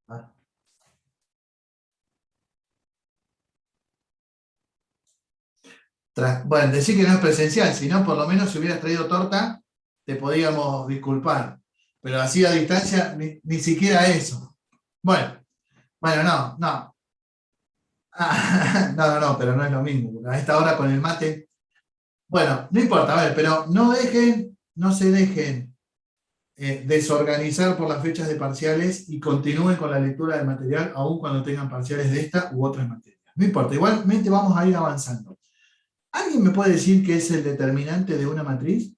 Ah. Bueno, decir que no es presencial, si no, por lo menos si hubieras traído torta, te podíamos disculpar. Pero así a distancia, ni siquiera eso. Bueno, no, no. No, pero no es lo mismo, porque a esta hora con el mate. Bueno, no importa, a ver, pero no se dejen desorganizar por las fechas de parciales y continúen con la lectura del material, aun cuando tengan parciales de esta u otras materias. No importa, igualmente vamos a ir avanzando. ¿Alguien me puede decir qué es el determinante de una matriz?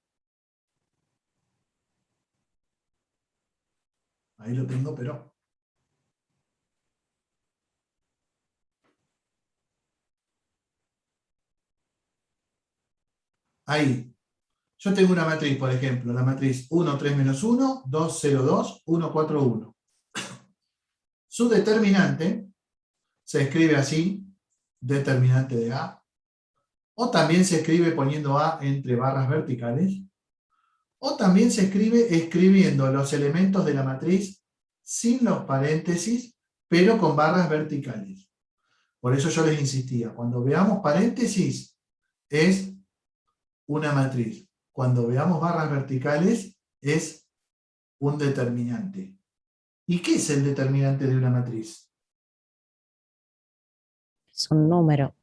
Ahí lo tengo, pero... Ahí. Yo tengo una matriz, por ejemplo, la matriz 1, 3 menos 1, 2, 0, 2, 1, 4, 1. Su determinante se escribe así, determinante de A, o también se escribe poniendo A entre barras verticales, o también se escribe escribiendo los elementos de la matriz sin los paréntesis, pero con barras verticales. Por eso yo les insistía, cuando veamos paréntesis es una matriz. Cuando veamos barras verticales es un determinante. ¿Y qué es el determinante de una matriz? Es un número.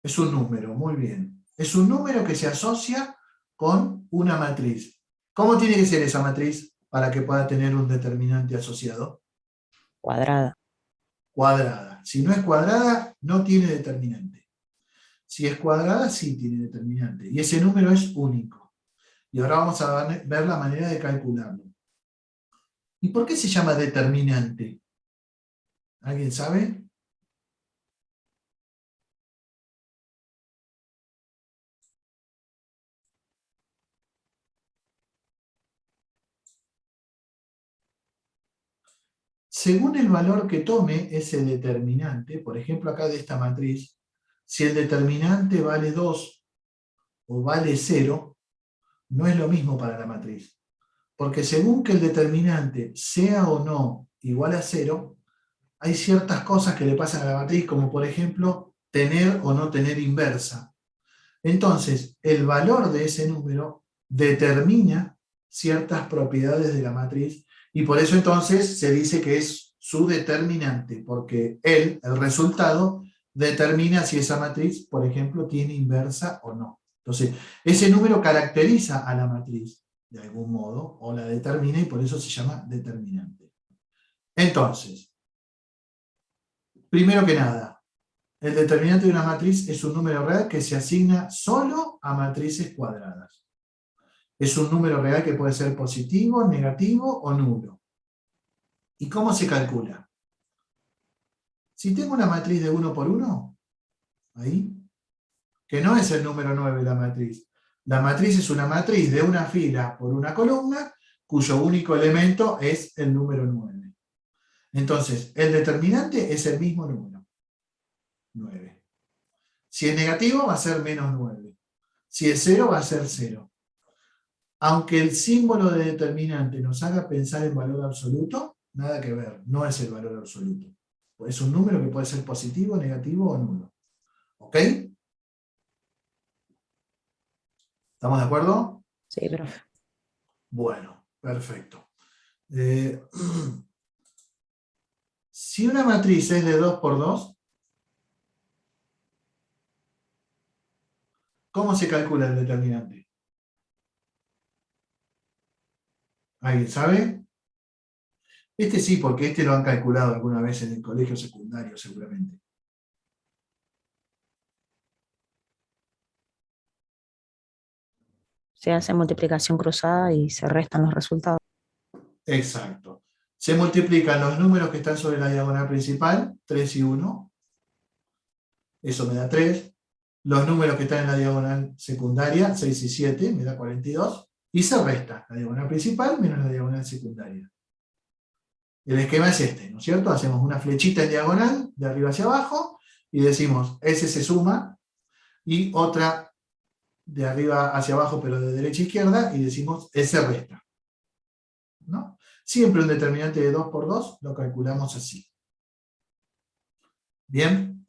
Es un número, muy bien. Es un número que se asocia con una matriz. ¿Cómo tiene que ser esa matriz para que pueda tener un determinante asociado? Cuadrada. Cuadrada. Si no es cuadrada, no tiene determinante. Si es cuadrada, sí tiene determinante. Y ese número es único. Y ahora vamos a ver la manera de calcularlo. ¿Y por qué se llama determinante? ¿Alguien sabe? Según el valor que tome ese determinante, por ejemplo acá de esta matriz, si el determinante vale 2 o vale 0, no es lo mismo para la matriz. Porque según que el determinante sea o no igual a 0, hay ciertas cosas que le pasan a la matriz, como por ejemplo, tener o no tener inversa. Entonces, el valor de ese número determina ciertas propiedades de la matriz, y por eso entonces se dice que es su determinante, porque el resultado, determina si esa matriz, por ejemplo, tiene inversa o no. Entonces, ese número caracteriza a la matriz, de algún modo, o la determina, y por eso se llama determinante. Entonces, primero que nada, el determinante de una matriz es un número real que se asigna solo a matrices cuadradas. Es un número real que puede ser positivo, negativo o nulo. ¿Y cómo se calcula? Si tengo una matriz de 1 por 1, ahí, que no es el número 9 la matriz. La matriz es una matriz de una fila por una columna, cuyo único elemento es el número 9. Entonces, el determinante es el mismo número, 9. Si es negativo, va a ser menos 9. Si es 0, va a ser 0. Aunque el símbolo de determinante nos haga pensar en valor absoluto, nada que ver, no es el valor absoluto. Es un número que puede ser positivo, negativo o nulo. ¿Ok? ¿Estamos de acuerdo? Sí, profe. Bueno, perfecto. Si una matriz es de 2 por 2, ¿cómo se calcula el determinante? ¿Alguien sabe? Este sí, porque este lo han calculado alguna vez en el colegio secundario, seguramente. Se hace multiplicación cruzada y se restan los resultados. Exacto. Se multiplican los números que están sobre la diagonal principal, 3 y 1. Eso me da 3. Los números que están en la diagonal secundaria, 6 y 7, me da 42. Y se resta la diagonal principal menos la diagonal secundaria. El esquema es este, ¿no es cierto? Hacemos una flechita en diagonal, de arriba hacia abajo, y decimos, ese se suma, y otra de arriba hacia abajo, pero de derecha a izquierda, y decimos, ese resta. ¿No? Siempre un determinante de 2 por 2 lo calculamos así. Bien.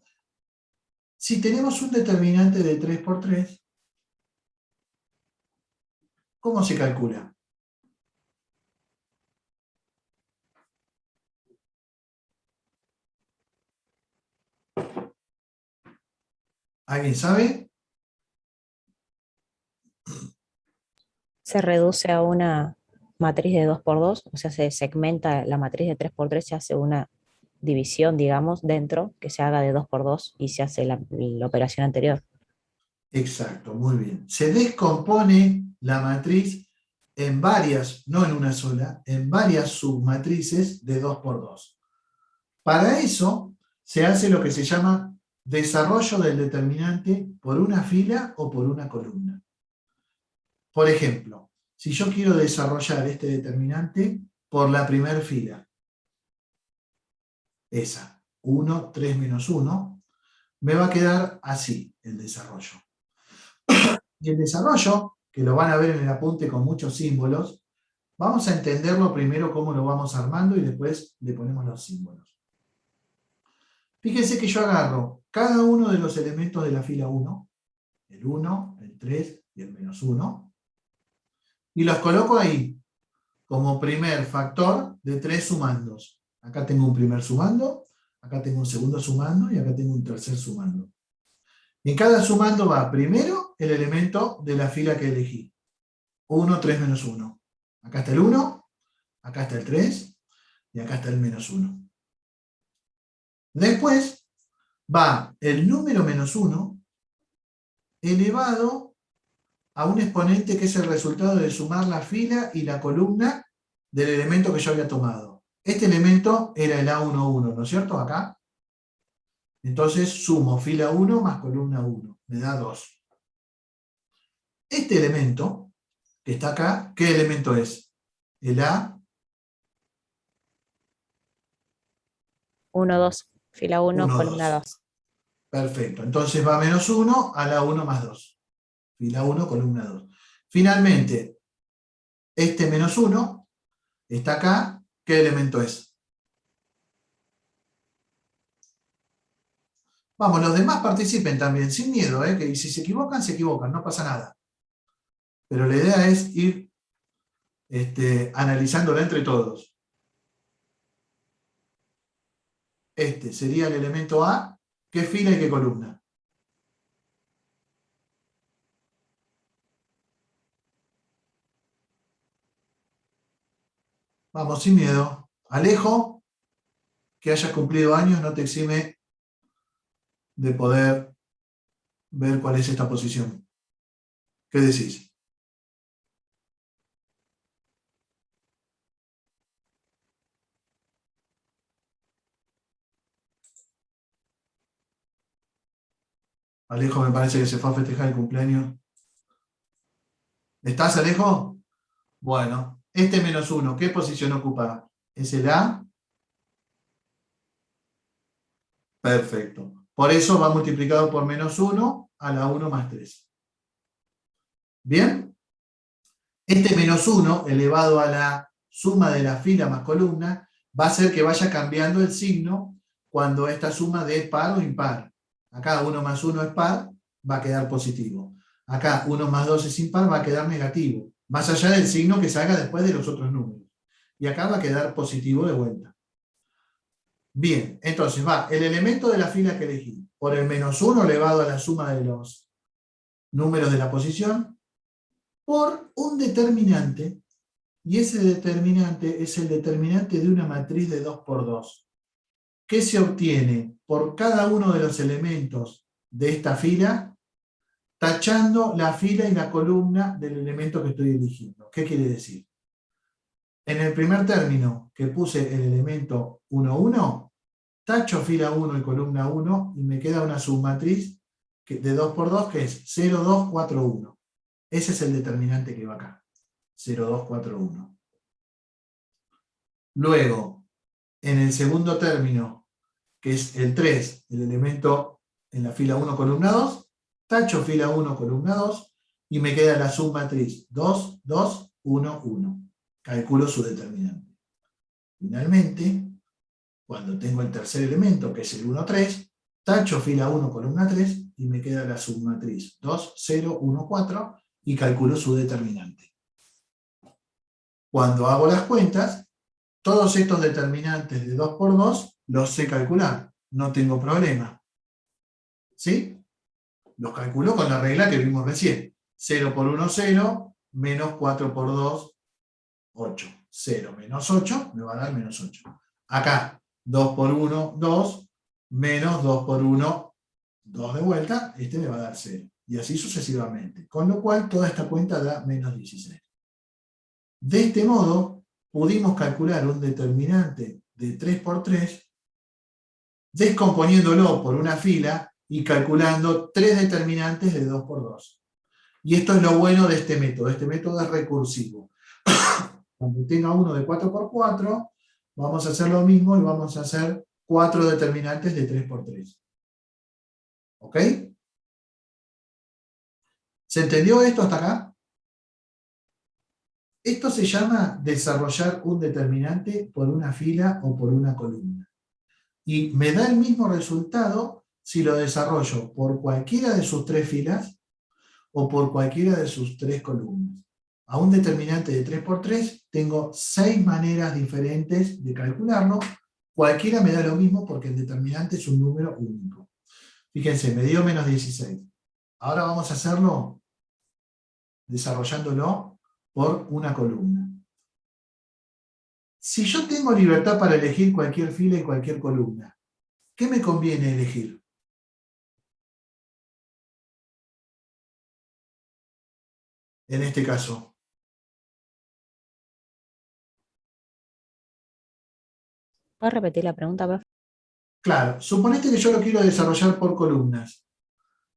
Si tenemos un determinante de 3 por 3, ¿cómo se calcula? ¿Alguien sabe? Se reduce a una matriz de 2 por 2, o sea, se segmenta la matriz de 3 por 3, se hace una división, digamos, dentro, que se haga de 2 por 2 y se hace la operación anterior. Exacto, muy bien. Se descompone la matriz en varias, no en una sola, en varias submatrices de 2 por 2. Para eso se hace lo que se llama desarrollo del determinante por una fila o por una columna. Por ejemplo, si yo quiero desarrollar este determinante por la primera fila, esa, 1, 3 menos 1, me va a quedar así el desarrollo. Y el desarrollo, que lo van a ver en el apunte con muchos símbolos, vamos a entenderlo primero cómo lo vamos armando y después le ponemos los símbolos. Fíjense que yo agarro cada uno de los elementos de la fila 1, el 1, el 3 y el menos 1, y los coloco ahí como primer factor de 3 sumandos. Acá tengo un primer sumando, acá tengo un segundo sumando y acá tengo un tercer sumando. En cada sumando va primero el elemento de la fila que elegí. 1, 3, menos 1. Acá está el 1, acá está el 3 y acá está el menos 1. Después va el número menos 1 elevado a un exponente que es el resultado de sumar la fila y la columna del elemento que yo había tomado. Este elemento era el A11, ¿no es cierto? Acá. Entonces sumo fila 1 más columna 1, me da 2. Este elemento que está acá, ¿qué elemento es? El A. 1, 2, fila 1, 1, columna 2. 2. Perfecto. Entonces va menos 1 a la 1 más 2. Fila 1, columna 2. Finalmente, este menos 1 está acá. ¿Qué elemento es? Vamos, los demás participen también, sin miedo, que si se equivocan, no pasa nada. Pero la idea es ir analizándola entre todos. Este sería el elemento A. ¿Qué fila y qué columna? Vamos, sin miedo. Alejo, que hayas cumplido años no te exime de poder ver cuál es esta posición. ¿Qué decís? Alejo me parece que se fue a festejar el cumpleaños. ¿Estás, Alejo? Bueno, este menos 1, ¿qué posición ocupa? ¿Es el A? Perfecto. Por eso va multiplicado por menos 1 a la 1 más 3. ¿Bien? Este menos 1 elevado a la suma de la fila más columna va a hacer que vaya cambiando el signo cuando esta suma dé par o impar. Acá 1 más 1 es par, va a quedar positivo. Acá 1 más 2 es impar, va a quedar negativo. Más allá del signo que salga después de los otros números. Y acá va a quedar positivo de vuelta. Bien, entonces va el elemento de la fila que elegí por el menos 1 elevado a la suma de los números de la posición por un determinante, y ese determinante es el determinante de una matriz de 2 por 2, que se obtiene por cada uno de los elementos de esta fila, tachando la fila y la columna del elemento que estoy eligiendo. ¿Qué quiere decir? En el primer término que puse el elemento 1, 1, tacho fila 1 y columna 1 y me queda una submatriz de 2 por 2 que es 0, 2, 4, 1. Ese es el determinante que va acá. 0, 2, 4, 1. Luego, en el segundo término, que es el 3, el elemento en la fila 1, columna 2, tacho fila 1, columna 2, y me queda la submatriz 2, 2, 1, 1. Calculo su determinante. Finalmente, cuando tengo el tercer elemento, que es el 1, 3, tacho fila 1, columna 3, y me queda la submatriz 2, 0, 1, 4, y calculo su determinante. Cuando hago las cuentas, todos estos determinantes de 2 por 2 los sé calcular, no tengo problema. ¿Sí? Los calculo con la regla que vimos recién. 0 por 1, 0, menos 4 por 2, 8. 0 menos 8 me va a dar menos 8. Acá, 2 por 1, 2, menos 2 por 1, 2 de vuelta, este me va a dar 0. Y así sucesivamente. Con lo cual, toda esta cuenta da menos 16. De este modo, pudimos calcular un determinante de 3 por 3, descomponiéndolo por una fila y calculando 3 determinantes de 2 por 2. Y esto es lo bueno de este método. Este método es recursivo. Cuando tenga uno de 4 por 4, vamos a hacer lo mismo y vamos a hacer 4 determinantes de 3 por 3. ¿Ok? ¿Se entendió esto hasta acá? Esto se llama desarrollar un determinante por una fila o por una columna. Y me da el mismo resultado si lo desarrollo por cualquiera de sus 3 filas o por cualquiera de sus 3 columnas. A un determinante de 3 por 3 tengo 6 maneras diferentes de calcularlo. Cualquiera me da lo mismo porque el determinante es un número único. Fíjense, me dio menos 16. Ahora vamos a hacerlo desarrollándolo por una columna. Si yo tengo libertad para elegir cualquier fila y cualquier columna, ¿qué me conviene elegir? En este caso. ¿Puedes repetir la pregunta, por favor? Claro, suponete que yo lo quiero desarrollar por columnas.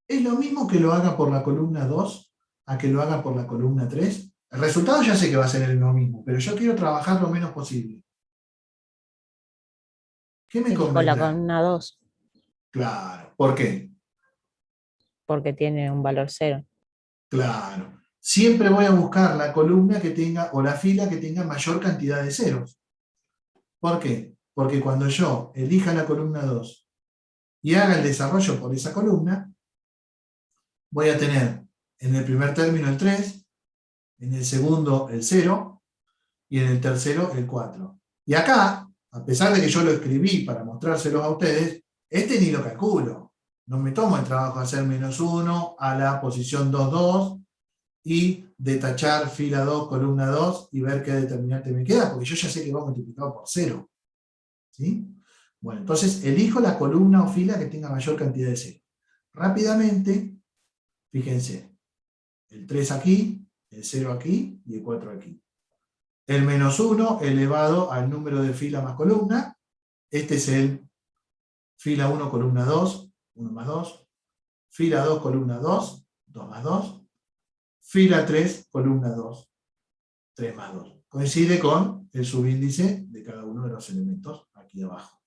¿Es lo mismo que lo haga por la columna 2 a que lo haga por la columna 3? El resultado ya sé que va a ser el mismo, pero yo quiero trabajar lo menos posible. ¿Qué me Elijo la convendrá? columna 2 Claro. ¿Por qué? porque tiene un valor 0. Claro. Siempre voy a buscar la columna que tenga, o la fila que tenga mayor cantidad de ceros. ¿Por qué? Porque cuando yo elija la columna 2 y haga el desarrollo por esa columna, voy a tener en el primer término el 3, en el segundo el 0 y en el tercero el 4. Y acá, a pesar de que yo lo escribí para mostrárselos a ustedes, este ni lo calculo. No me tomo el trabajo de hacer menos 1 a la posición 2, 2 y de tachar fila 2, columna 2 y ver qué determinante me queda, porque yo ya sé que va multiplicado por 0. ¿Sí? Bueno, entonces elijo la columna o fila que tenga mayor cantidad de 0. Rápidamente, fíjense, el 3 aquí, el 0 aquí y el 4 aquí. El menos 1 elevado al número de fila más columna. Este es el fila 1, columna 2, 1 más 2. Fila 2, columna 2, 2 más 2. Fila 3, columna 2, 3 más 2. Coincide con el subíndice de cada uno de los elementos aquí abajo.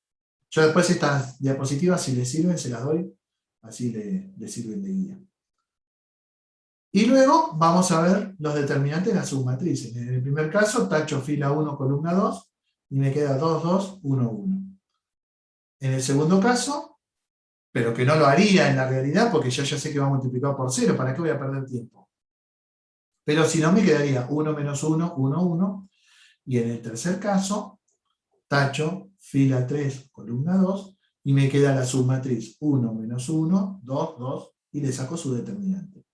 Yo después estas diapositivas, si les sirven, se las doy, así le sirven de guía. Y luego vamos a ver los determinantes de las submatrices. En el primer caso, tacho fila 1, columna 2, y me queda 2, 2, 1, 1. En el segundo caso, pero que no lo haría en la realidad, porque ya sé que va multiplicado por 0, ¿para qué voy a perder tiempo? Pero si no, me quedaría 1 menos 1, 1, 1. Y en el tercer caso, tacho fila 3, columna 2, y me queda la submatriz 1 menos 1, 2, 2, y le saco su determinante.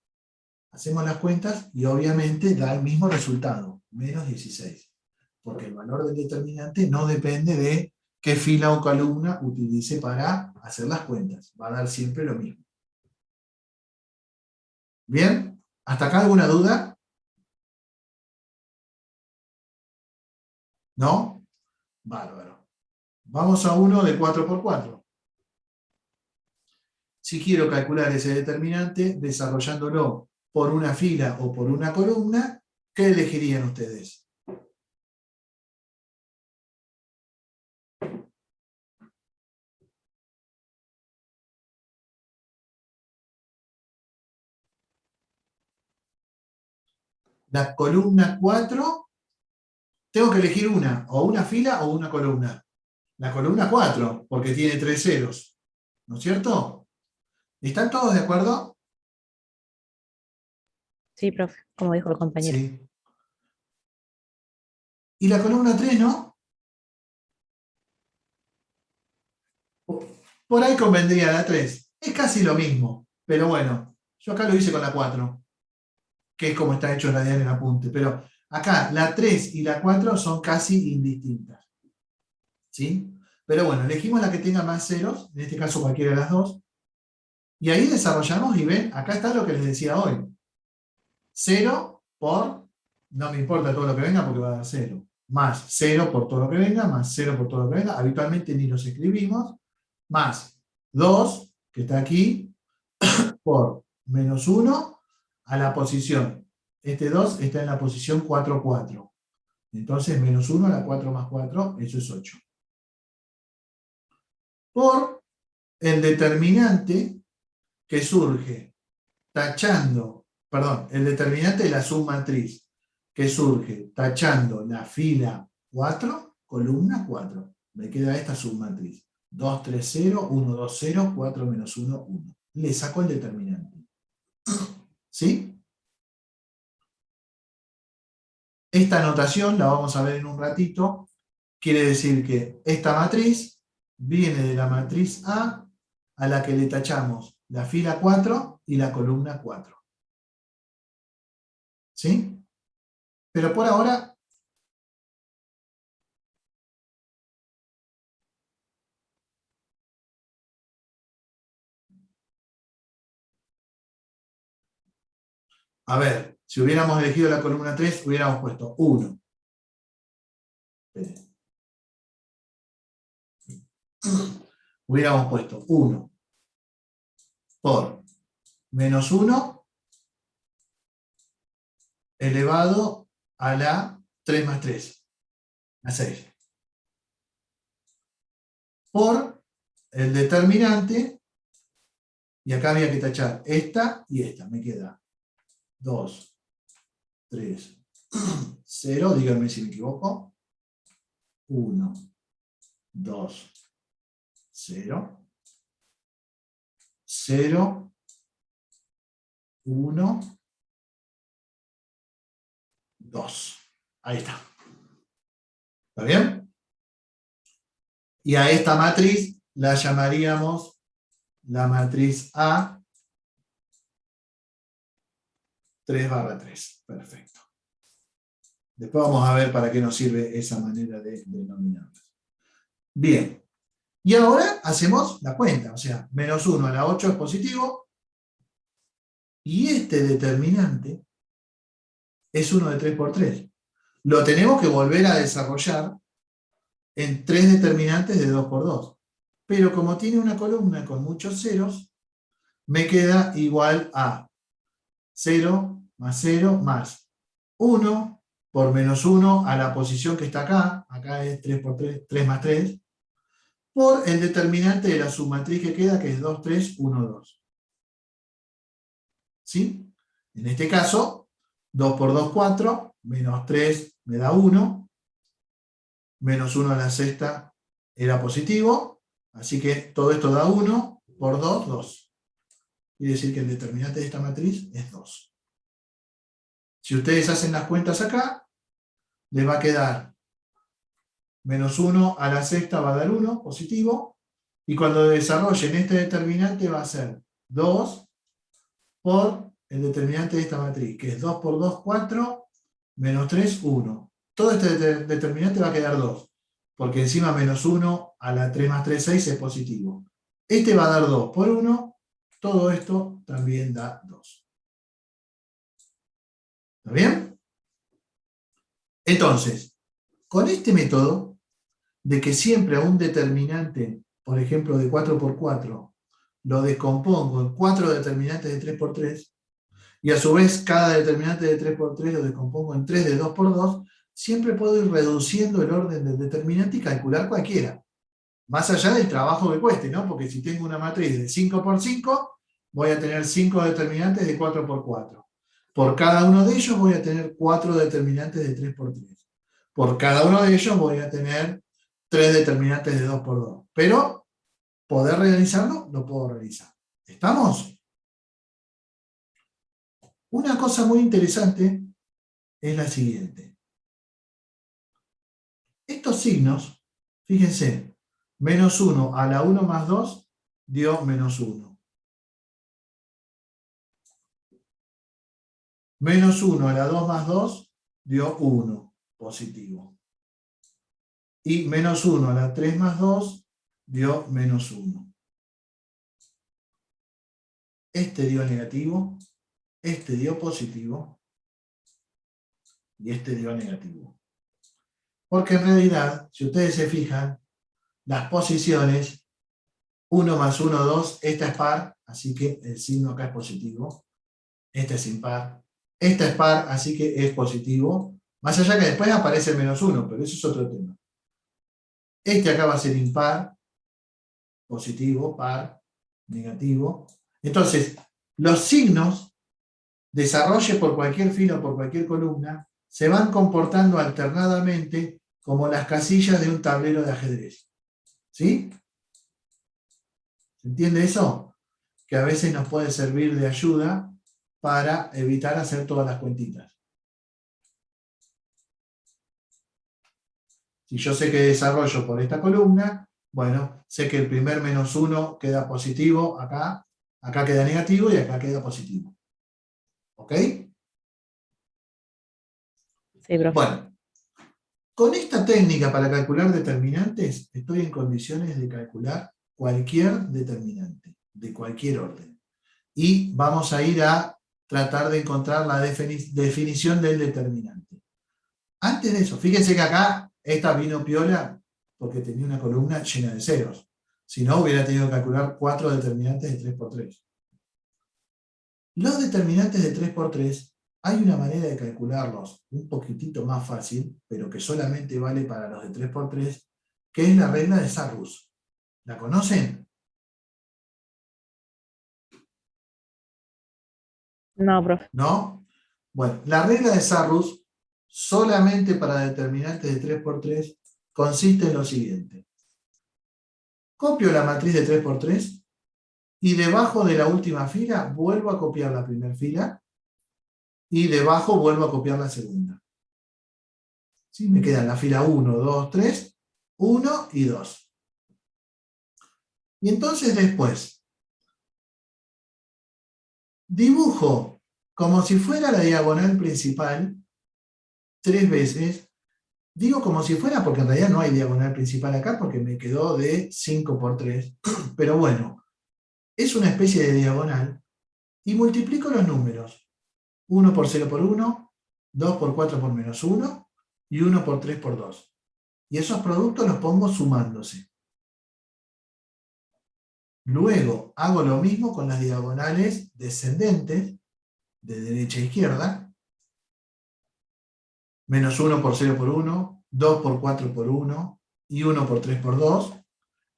Hacemos las cuentas y obviamente da el mismo resultado, menos 16. Porque el valor del determinante no depende de qué fila o columna utilice para hacer las cuentas. Va a dar siempre lo mismo. ¿Bien? ¿Hasta acá alguna duda? ¿No? Bárbaro. Vamos a uno de 4 por 4. Si quiero calcular ese determinante, desarrollándolo por una fila o por una columna, ¿qué elegirían ustedes? La columna 4 tengo que elegir o una fila o una columna. La columna 4, porque tiene 3 ceros. ¿No es cierto? ¿Están todos de acuerdo? Sí, profe, como dijo el compañero. Sí. ¿Y la columna 3 no? Por ahí convendría la 3. Es casi lo mismo, pero bueno, yo acá lo hice con la 4, que es como está hecho en radial en apunte, pero acá la 3 y la 4 son casi indistintas. ¿Sí? Pero bueno, elegimos la que tenga más ceros, en este caso cualquiera de las dos, y ahí desarrollamos y ven, acá está lo que les decía hoy. 0 por, no me importa todo lo que venga porque va a dar 0, más 0 por todo lo que venga, más 0 por todo lo que venga, habitualmente ni los escribimos, más 2, que está aquí, por menos 1 a la posición. Este 2 está en la posición 4, 4. Entonces, menos 1 a la 4 más 4, eso es 8. Por el determinante que surge tachando, perdón, el determinante de la submatriz que surge tachando la fila 4, columna 4. Me queda esta submatriz. 2, 3, 0, 1, 2, 0, 4, menos 1, 1. Le saco el determinante. ¿Sí? Esta notación, la vamos a ver en un ratito, quiere decir que esta matriz viene de la matriz a la que le tachamos la fila 4 y la columna 4. ¿Sí? Pero por ahora, a ver, si hubiéramos elegido la columna 3, hubiéramos puesto 1. Hubiéramos puesto 1 por menos 1 elevado a la 3 más 3, a 6. Por el determinante, y acá había que tachar esta y esta, me queda 2, 3, 0, díganme si me equivoco, 1, 2, 0, 0, 1, 2. Ahí está. ¿Está bien? Y a esta matriz la llamaríamos la matriz A 3/3. Perfecto. Después vamos a ver para qué nos sirve esa manera de denominarlas. Bien. Y ahora hacemos la cuenta. O sea, menos 1 a la 8 es positivo. Y este determinante es 1 de 3 por 3. Lo tenemos que volver a desarrollar en 3 determinantes de 2 por 2. Pero como tiene una columna con muchos ceros, me queda igual a 0 más 0 más 1 por menos 1 a la posición que está acá. Acá es 3 por 3, 3 más 3. Por el determinante de la submatriz que queda, que es 2, 3, 1, 2. ¿Sí? En este caso, 2 por 2, 4, menos 3 me da 1, menos 1 a la sexta era positivo, así que todo esto da 1, por 2, 2. Quiere decir que el determinante de esta matriz es 2. Si ustedes hacen las cuentas acá, les va a quedar menos 1 a la sexta va a dar 1, positivo, y cuando desarrollen este determinante va a ser 2 por el determinante de esta matriz, que es 2 por 2, 4, menos 3, 1. Todo este determinante va a quedar 2, porque encima menos 1 a la 3 más 3, 6 es positivo. Este va a dar 2 por 1, todo esto también da 2. ¿Está bien? Entonces, con este método, de que siempre a un determinante, por ejemplo, de 4 por 4, lo descompongo en 4 determinantes de 3 por 3, y a su vez cada determinante de 3 por 3 lo descompongo en 3 de 2 por 2, siempre puedo ir reduciendo el orden del determinante y calcular cualquiera. Más allá del trabajo que cueste, ¿no? Porque si tengo una matriz de 5 por 5, voy a tener 5 determinantes de 4 por 4. Por cada uno de ellos voy a tener 4 determinantes de 3 por 3. Por cada uno de ellos voy a tener 3 determinantes de 2 por 2. Pero poder realizarlo, lo puedo realizar. ¿Estamos? Una cosa muy interesante es la siguiente. Estos signos, fíjense, menos 1 a la 1 más 2 dio menos 1. Menos 1 a la 2 más 2 dio 1, positivo. Y menos 1 a la 3 más 2 dio menos 1. Este dio negativo, este dio positivo y este dio negativo. Porque en realidad, si ustedes se fijan, las posiciones 1 más 1, 2, esta es par, así que el signo acá es positivo. Esta es impar. Esta es par, así que es positivo. Más allá que después aparece el menos 1, pero eso es otro tema. Este acá va a ser impar, positivo, par, negativo. Entonces, los signos, desarrolle por cualquier fila o por cualquier columna, se van comportando alternadamente como las casillas de un tablero de ajedrez. ¿Sí? ¿Se entiende eso? Que a veces nos puede servir de ayuda para evitar hacer todas las cuentitas. Si yo sé que desarrollo por esta columna, bueno, sé que el primer menos 1 queda positivo acá, acá queda negativo y acá queda positivo. ¿Ok? Sí, profe. Bueno, con esta técnica para calcular determinantes, estoy en condiciones de calcular cualquier determinante, de cualquier orden. Y vamos a ir a tratar de encontrar la definición del determinante. Antes de eso, fíjense que acá esta vino piola porque tenía una columna llena de ceros. Si no, hubiera tenido que calcular 4 determinantes de 3 por 3. Los determinantes de 3 por 3, hay una manera de calcularlos un poquitito más fácil, pero que solamente vale para los de 3 por 3, que es la regla de Sarrus. ¿La conocen? No, profe. ¿No? Bueno, la regla de Sarrus, solamente para determinantes de 3 por 3, consiste en lo siguiente. Copio la matriz de 3 por 3 y debajo de la última fila vuelvo a copiar la primera fila y debajo vuelvo a copiar la segunda. ¿Sí? Me quedan la fila 1, 2, 3, 1 y 2. Y entonces después dibujo como si fuera la diagonal principal 3 veces. Digo como si fuera porque en realidad no hay diagonal principal acá porque me quedó de 5 por 3. Pero bueno, es una especie de diagonal y multiplico los números. 1 por 0 por 1, 2 por 4 por menos 1 y 1 por 3 por 2. Y esos productos los pongo sumándose. Luego hago lo mismo con las diagonales descendentes, de derecha a izquierda. Menos 1 por 0 por 1, 2 por 4 por 1 y 1 por 3 por 2.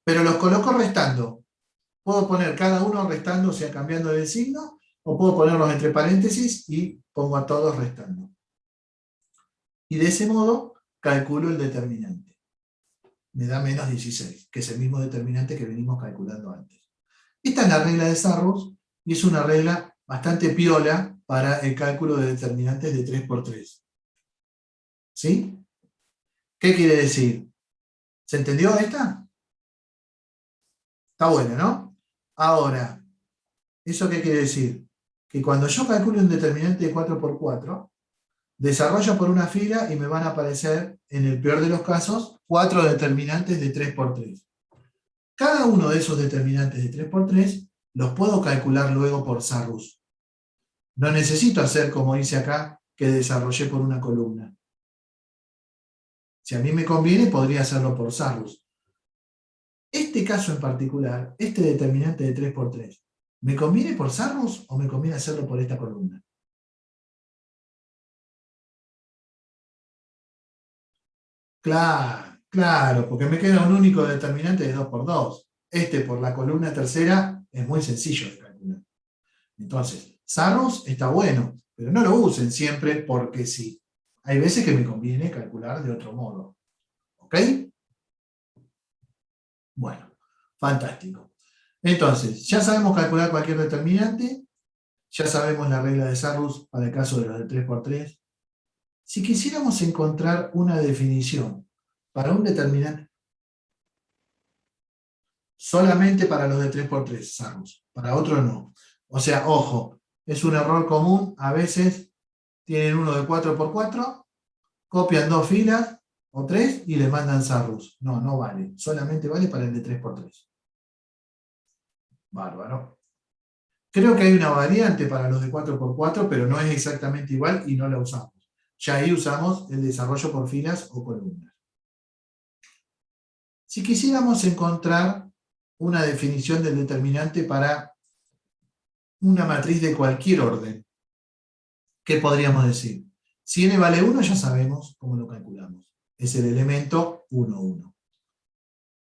Pero los coloco restando. Puedo poner cada uno restando, o sea, cambiando de signo, o puedo ponerlos entre paréntesis y pongo a todos restando. Y de ese modo calculo el determinante. Me da menos 16, que es el mismo determinante que venimos calculando antes. Esta es la regla de Sarrus y es una regla bastante piola para el cálculo de determinantes de 3 por 3. ¿Sí? ¿Qué quiere decir? ¿Se entendió esta? Está buena, ¿no? Ahora, ¿eso qué quiere decir? Que cuando yo calculo un determinante de 4 por 4, desarrollo por una fila y me van a aparecer, en el peor de los casos, 4 determinantes de 3 por 3. Cada uno de esos determinantes de 3 por 3 los puedo calcular luego por Sarrus. No necesito hacer como hice acá, que desarrollé por una columna. Si a mí me conviene, podría hacerlo por Sarrus. Este caso en particular, este determinante de 3 por 3, ¿me conviene por Sarrus o me conviene hacerlo por esta columna? Claro, claro, porque me queda un único determinante de 2 por 2. Este por la columna tercera es muy sencillo de calcular. Entonces, Sarrus está bueno, pero no lo usen siempre porque sí. hay veces que me conviene calcular de otro modo. ¿Ok? Bueno, fantástico. Entonces, ya sabemos calcular cualquier determinante, ya sabemos la regla de Sarrus para el caso de los de 3×3. Si quisiéramos encontrar una definición para un determinante, solamente para los de 3×3, Sarrus, para otros no. O sea, ojo, es un error común, a veces tienen uno de 4×4, copian 2 filas o 3 y le mandan Sarrus. No, no vale, solamente vale para el de 3×3. Bárbaro. Creo que hay una variante para los de 4×4, pero no es exactamente igual y no la usamos. Ya ahí usamos el desarrollo por filas o columnas. Si quisiéramos encontrar una definición del determinante para una matriz de cualquier orden, ¿qué podríamos decir? Si n vale 1, ya sabemos cómo lo calculamos. Es el elemento 1, 1.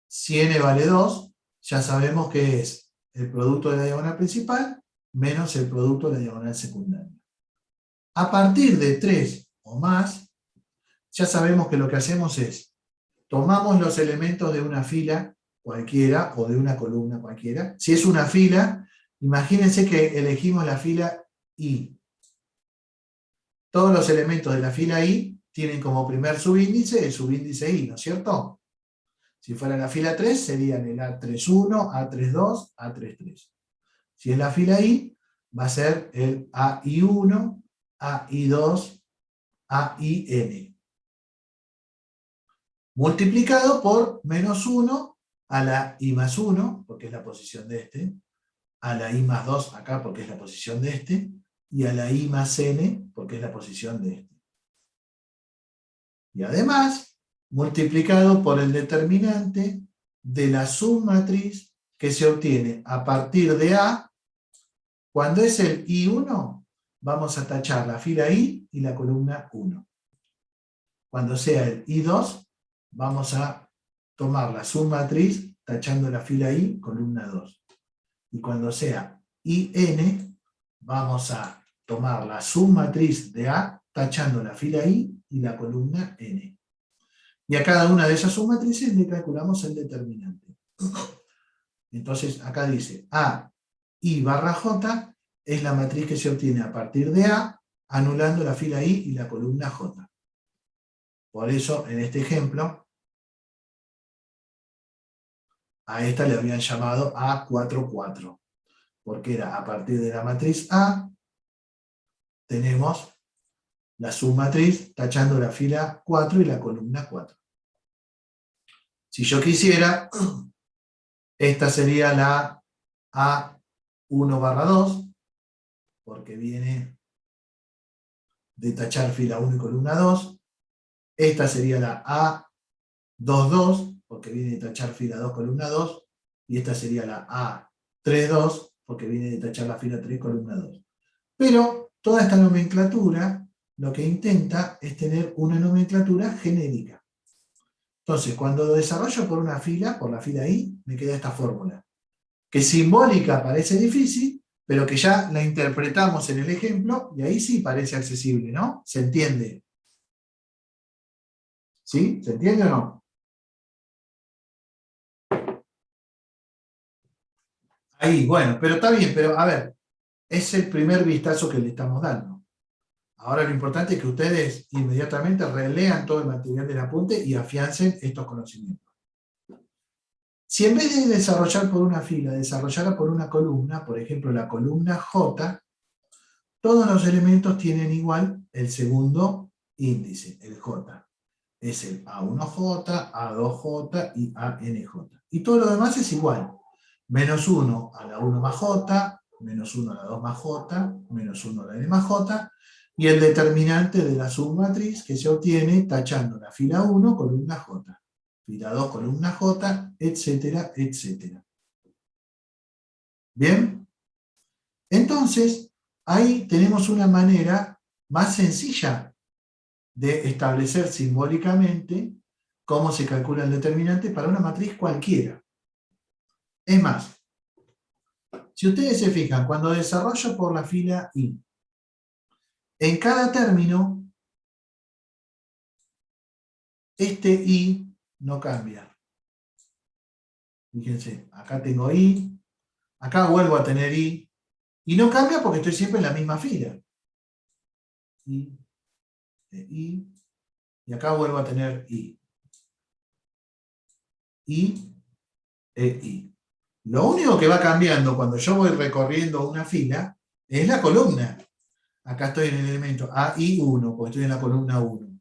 Si n vale 2, ya sabemos que es el producto de la diagonal principal menos el producto de la diagonal secundaria. A partir de 3 o más, ya sabemos que lo que hacemos es, tomamos los elementos de una fila cualquiera o de una columna cualquiera. Si es una fila, imagínense que elegimos la fila I. Todos los elementos de la fila I tienen como primer subíndice el subíndice I, ¿no es cierto? Si fuera la fila 3, serían el A31, A32, A33. Si es la fila I, va a ser el AI1, AI2, AIN. Multiplicado por menos 1 a la I más 1, porque es la posición de este, a la I más 2 acá, porque es la posición de este, y a la I más N, porque es la posición de este. Y además, multiplicado por el determinante de la submatriz que se obtiene a partir de A. Cuando es el I1, vamos a tachar la fila I y la columna 1. Cuando sea el I2, vamos a tomar la submatriz tachando la fila I, columna 2. Y cuando sea IN, vamos a tomar la submatriz de A tachando la fila I y la columna N. Y a cada una de esas submatrices le calculamos el determinante. Entonces acá dice A I barra J es la matriz que se obtiene a partir de A, anulando la fila I y la columna J. Por eso, en este ejemplo, a esta le habían llamado A44, porque era a partir de la matriz A, tenemos la submatriz tachando la fila 4 y la columna 4. Si yo quisiera, esta sería la A1 barra 2, porque viene de tachar fila 1 y columna 2. Esta sería la A22, porque viene de tachar fila 2, columna 2. Y esta sería la A32, porque viene de tachar la fila 3, columna 2. Pero toda esta nomenclatura lo que intenta es tener una nomenclatura genérica. Entonces, cuando lo desarrollo por una fila, por la fila I, me queda esta fórmula, que simbólica parece difícil, pero que ya la interpretamos en el ejemplo, y ahí sí parece accesible, ¿no? ¿Se entiende? ¿Sí? ¿Se entiende o no? Ahí, bueno, pero está bien, pero a ver, es el primer vistazo que le estamos dando. Ahora lo importante es que ustedes inmediatamente relean todo el material del apunte y afiancen estos conocimientos. Si en vez de desarrollar por una fila, desarrollara por una columna, por ejemplo la columna J, todos los elementos tienen igual el segundo índice, el J. Es el A1J, A2J y ANJ. Y todo lo demás es igual. Menos 1 a la 1 más J, menos 1 a la 2 más J, menos 1 a la N más J, y el determinante de la submatriz que se obtiene tachando la fila 1, columna J, fila 2, columna J, etcétera, etcétera. ¿Bien? Entonces, ahí tenemos una manera más sencilla de establecer simbólicamente cómo se calcula el determinante para una matriz cualquiera. Es más, si ustedes se fijan, cuando desarrollo por la fila I, en cada término este I no cambia. Fíjense, acá tengo I, acá vuelvo a tener I, y no cambia porque estoy siempre en la misma fila. I, I, y acá vuelvo a tener I. I, I. Lo único que va cambiando cuando yo voy recorriendo una fila es la columna. Acá estoy en el elemento AI1, porque estoy en la columna 1.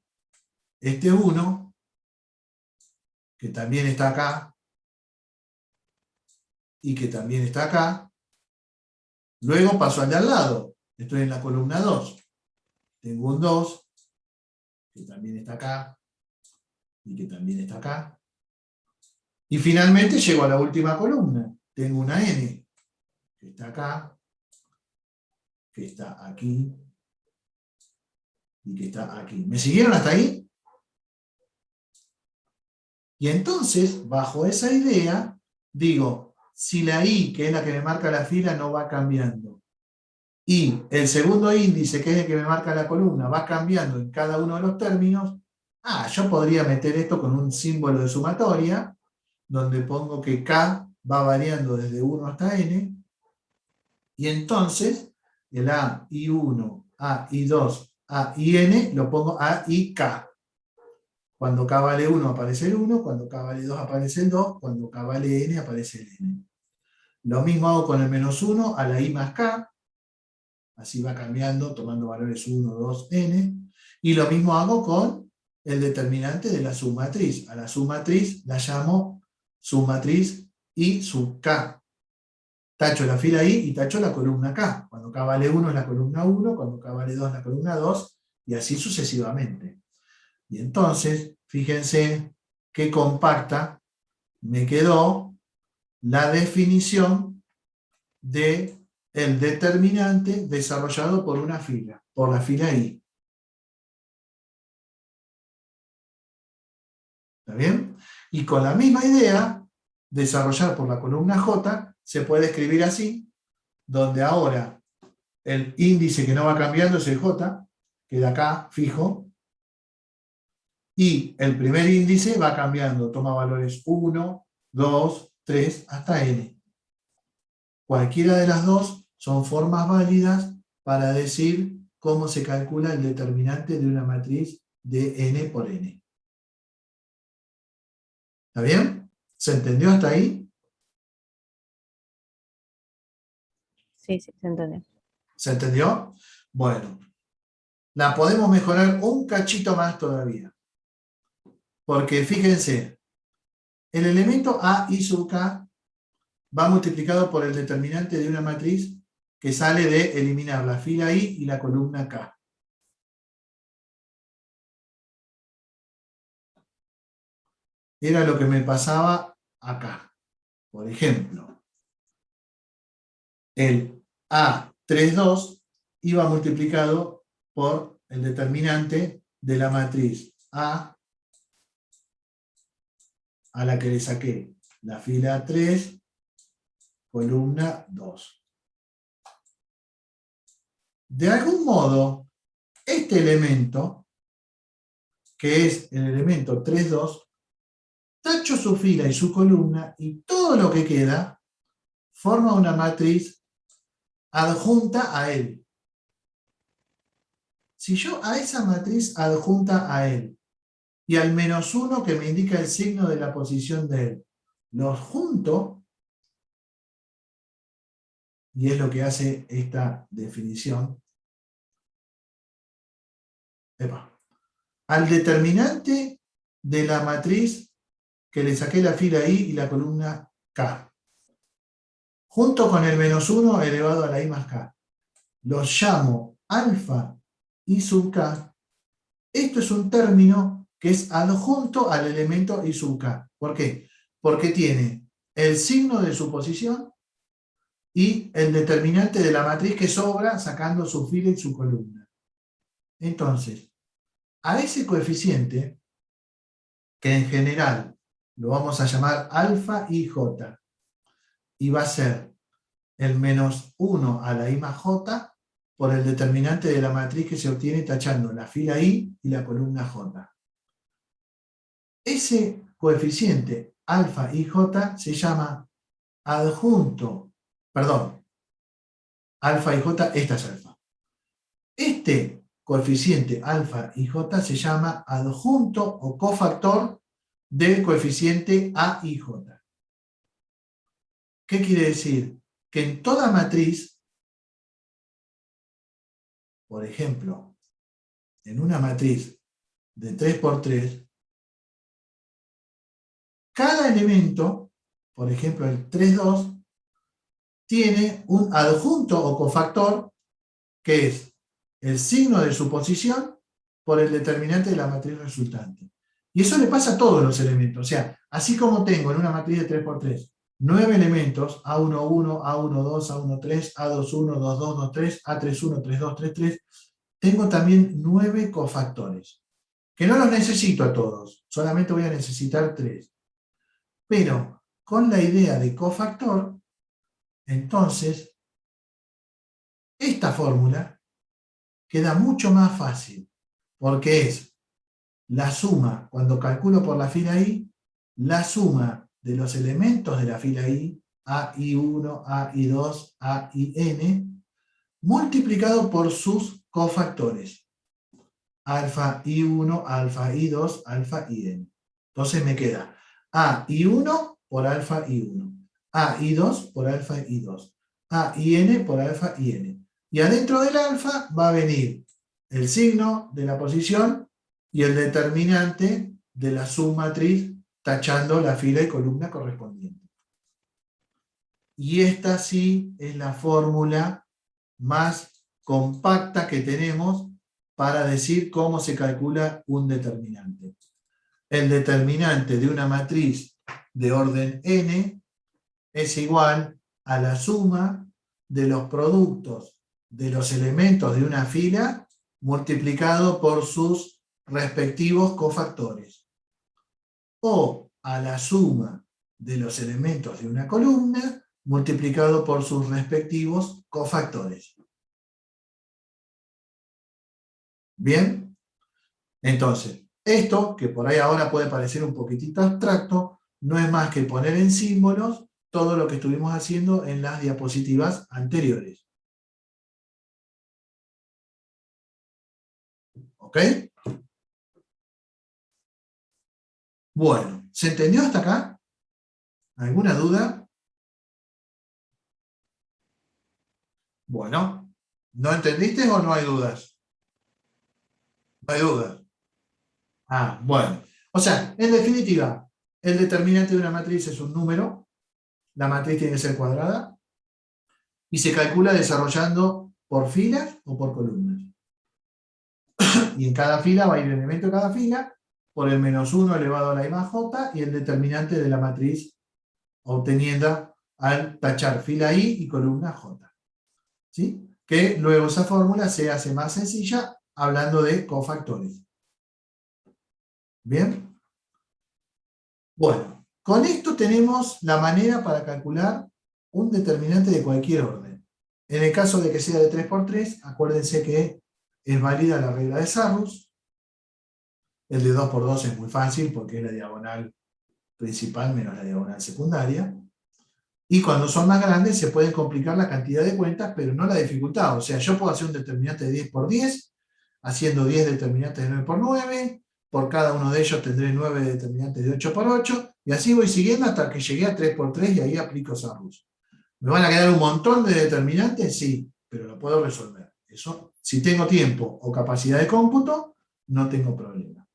Este 1, que también está acá, y que también está acá, luego paso al de al lado. Estoy en la columna 2. Tengo un 2, que también está acá, y que también está acá. Y finalmente llego a la última columna. Tengo una N, que está acá, que está aquí, y que está aquí. ¿Me siguieron hasta ahí? Y entonces, bajo esa idea, digo, si la I, que es la que me marca la fila, no va cambiando, y el segundo índice, que es el que me marca la columna, va cambiando en cada uno de los términos, yo podría meter esto con un símbolo de sumatoria, donde pongo que K va variando desde 1 hasta N, y entonces el A, I1, A, I2, A, IN, lo pongo A, I, K. Cuando K vale 1 aparece el 1, cuando K vale 2 aparece el 2, cuando K vale N aparece el N. Lo mismo hago con el -1 a la I más K, así va cambiando, tomando valores 1, 2, N, y lo mismo hago con el determinante de la submatriz. A la submatriz la llamo submatriz I sub K. Tacho la fila I y tacho la columna K. Cuando K vale 1 es la columna 1, cuando K vale 2 es la columna 2, y así sucesivamente. Y entonces, fíjense qué compacta me quedó la definición del determinante desarrollado por una fila, por la fila I. ¿Está bien? Y con la misma idea, desarrollar por la columna J, se puede escribir así, donde ahora el índice que no va cambiando es el J, queda acá fijo, y el primer índice va cambiando, toma valores 1, 2, 3, hasta N. Cualquiera de las dos son formas válidas para decir cómo se calcula el determinante de una matriz de N por N. ¿Está bien? ¿Se entendió hasta ahí? Sí, sí, se entendió. ¿Se entendió? Bueno, la podemos mejorar un cachito más todavía. Porque fíjense, el elemento A I sub K va multiplicado por el determinante de una matriz que sale de eliminar la fila I y la columna K. Era lo que me pasaba acá. Por ejemplo, el A32 iba multiplicado por el determinante de la matriz A la que le saqué la fila 3, columna 2. De algún modo, este elemento, que es el elemento 3,2, tacho su fila y su columna, y todo lo que queda forma una matriz adjunta a él. Si yo a esa matriz adjunta a él, y al -1 que me indica el signo de la posición de él, los junto, y es lo que hace esta definición, al determinante de la matriz que le saqué la fila I y la columna K, junto con el -1 elevado a la I más K, los llamo alfa I sub K. Esto es un término que es adjunto al elemento I sub K. ¿Por qué? Porque tiene el signo de su posición y el determinante de la matriz que sobra sacando su fila y su columna. Entonces, a ese coeficiente, que en general lo vamos a llamar alfa IJ, y va a ser el -1 a la I más J por el determinante de la matriz que se obtiene tachando la fila I y la columna J. ese coeficiente alfa y j se llama adjunto, perdón, alfa y j, esta es alfa. Este coeficiente alfa y j se llama adjunto o cofactor del coeficiente a y j. ¿Qué quiere decir? Que en toda matriz, por ejemplo, en una matriz de 3×3, cada elemento, por ejemplo el 3,2, tiene un adjunto o cofactor que es el signo de su posición por el determinante de la matriz resultante. Y eso le pasa a todos los elementos. O sea, así como tengo en una matriz de 3×3 9 elementos, A11, A12, A13, A21, 22, 23, A31, 32, 33, tengo también 9 cofactores, que no los necesito a todos, solamente voy a necesitar 3. Pero con la idea de cofactor, entonces, esta fórmula queda mucho más fácil, porque es la suma, cuando calculo por la fila I, la suma de los elementos de la fila I, A, I1, A, I2, A, IN, multiplicado por sus cofactores, alfa I1, alfa I2, alfa IN. Entonces me queda A, I1 por alfa I1, A, I2 por alfa I2, A, IN por alfa IN. Y adentro del alfa va a venir el signo de la posición y el determinante de la submatriz, tachando la fila y columna correspondiente. Y esta sí es la fórmula más compacta que tenemos para decir cómo se calcula un determinante. El determinante de una matriz de orden n es igual a la suma de los productos de los elementos de una fila multiplicado por sus respectivos cofactores, o a la suma de los elementos de una columna multiplicado por sus respectivos cofactores. ¿Bien? Entonces, esto, que por ahí ahora puede parecer un poquitito abstracto, no es más que poner en símbolos todo lo que estuvimos haciendo en las diapositivas anteriores. ¿Ok? Bueno, ¿se entendió hasta acá? ¿Alguna duda? Bueno, ¿no entendiste o no hay dudas? No hay dudas. Ah, bueno. O sea, en definitiva, el determinante de una matriz es un número, la matriz tiene que ser cuadrada, y se calcula desarrollando por filas o por columnas. Y en cada fila va a ir el elemento de cada fila por el -1 elevado a la I más J y el determinante de la matriz obteniendo al tachar fila I y columna J. ¿Sí? Que luego esa fórmula se hace más sencilla hablando de cofactores. ¿Bien? Bueno, con esto tenemos la manera para calcular un determinante de cualquier orden. En el caso de que sea de 3×3, acuérdense que es válida la regla de Sarrus. El de 2×2 es muy fácil porque es la diagonal principal menos la diagonal secundaria. Y cuando son más grandes se pueden complicar la cantidad de cuentas, pero no la dificultad. O sea, yo puedo hacer un determinante de 10×10, haciendo 10 determinantes de 9×9, por cada uno de ellos tendré 9 determinantes de 8×8, y así voy siguiendo hasta que llegué a 3×3 y ahí aplico Sarrus. ¿Me van a quedar un montón de determinantes? Sí, pero lo puedo resolver. Eso, si tengo tiempo o capacidad de cómputo, no tengo problema.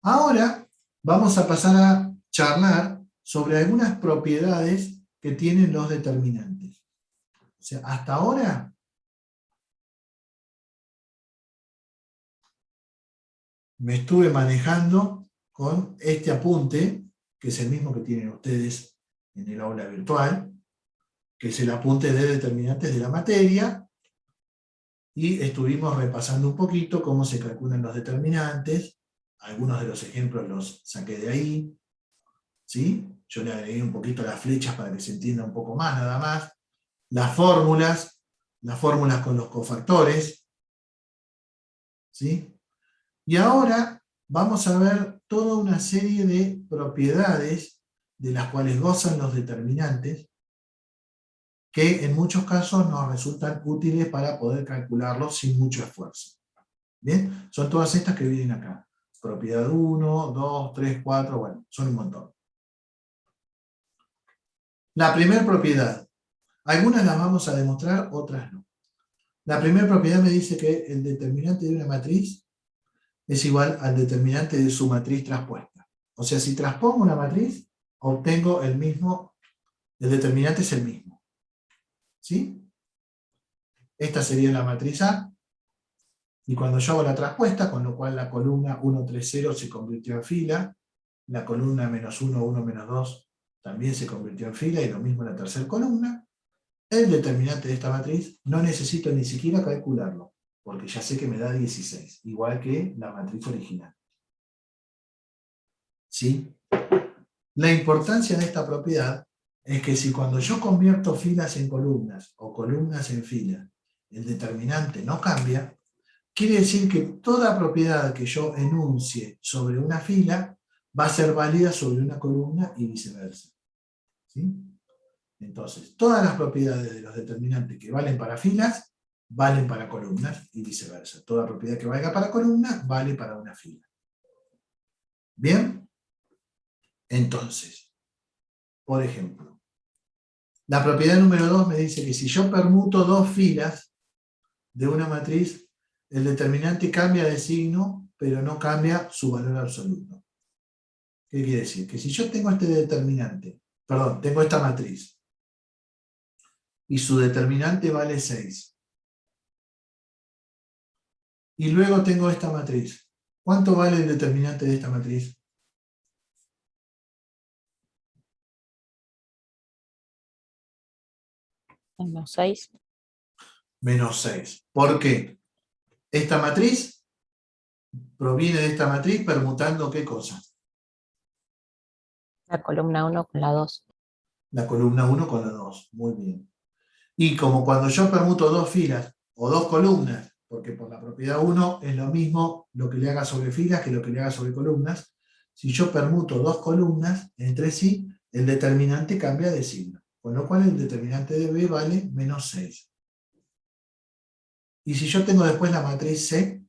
Ahora vamos a pasar a charlar sobre algunas propiedades que tienen los determinantes. O sea, hasta ahora me estuve manejando con este apunte, que es el mismo que tienen ustedes en el aula virtual, que es el apunte de determinantes de la materia, y estuvimos repasando un poquito cómo se calculan los determinantes. Algunos de los ejemplos los saqué de ahí, ¿sí? Yo le agregué un poquito las flechas para que se entienda un poco más, nada más. Las fórmulas con los cofactores, ¿sí? Y ahora vamos a ver toda una serie de propiedades de las cuales gozan los determinantes, que en muchos casos nos resultan útiles para poder calcularlos sin mucho esfuerzo. ¿Bien? Son todas estas que vienen acá. Propiedad 1, 2, 3, 4, bueno, son un montón. La primera propiedad. Algunas las vamos a demostrar, otras no. La primera propiedad me dice que el determinante de una matriz es igual al determinante de su matriz traspuesta. O sea, si transpongo una matriz, obtengo el mismo, el determinante es el mismo. ¿Sí? Esta sería la matriz A. Y cuando yo hago la traspuesta, con lo cual la columna 1, 3, 0 se convirtió en fila, la columna menos 1, 1, menos 2 también se convirtió en fila, y lo mismo la tercera columna, el determinante de esta matriz no necesito ni siquiera calcularlo, porque ya sé que me da 16, igual que la matriz original. ¿Sí? La importancia de esta propiedad es que si cuando yo convierto filas en columnas, o columnas en filas, el determinante no cambia, quiere decir que toda propiedad que yo enuncie sobre una fila va a ser válida sobre una columna y viceversa. ¿Sí? Entonces, todas las propiedades de los determinantes que valen para filas, valen para columnas y viceversa. Toda propiedad que valga para columna, vale para una fila. ¿Bien? Entonces, por ejemplo, la propiedad número 2 me dice que si yo permuto dos filas de una matriz, el determinante cambia de signo, pero no cambia su valor absoluto. ¿Qué quiere decir? Que si yo tengo este determinante, perdón, tengo esta matriz, y su determinante vale 6, y luego tengo esta matriz, ¿cuánto vale el determinante de esta matriz? Menos 6. Menos 6. ¿Por qué? Esta matriz proviene de esta matriz permutando ¿qué cosa? La columna 1 con la 2. La columna 1 con la 2. Muy bien. Y como cuando yo permuto dos filas o dos columnas, porque por la propiedad 1 es lo mismo lo que le haga sobre filas que lo que le haga sobre columnas, si yo permuto dos columnas entre sí, el determinante cambia de signo. Con lo cual el determinante de B vale menos 6. Y si yo tengo después la matriz C,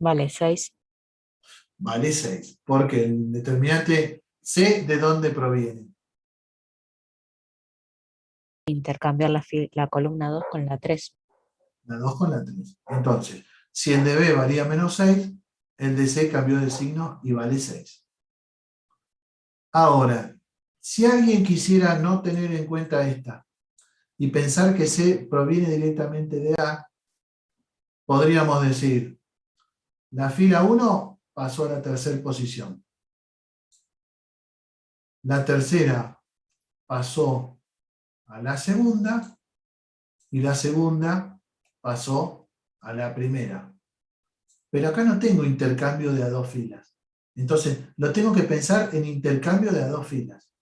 Vale 6. vale 6. Porque el determinante C, ¿de dónde proviene? Intercambiar la columna 2 con la 3. La 2 con la 3. Entonces, si el de B valía menos 6, el de C cambió de signo y vale 6. Ahora, si alguien quisiera no tener en cuenta esta y pensar que C proviene directamente de A, podríamos decir, la fila 1 pasó a la tercera posición. La tercera pasó a la segunda y la segunda pasó a la primera. Pero acá no tengo intercambio de a dos filas. Entonces, lo tengo que pensar en intercambio de a dos filas.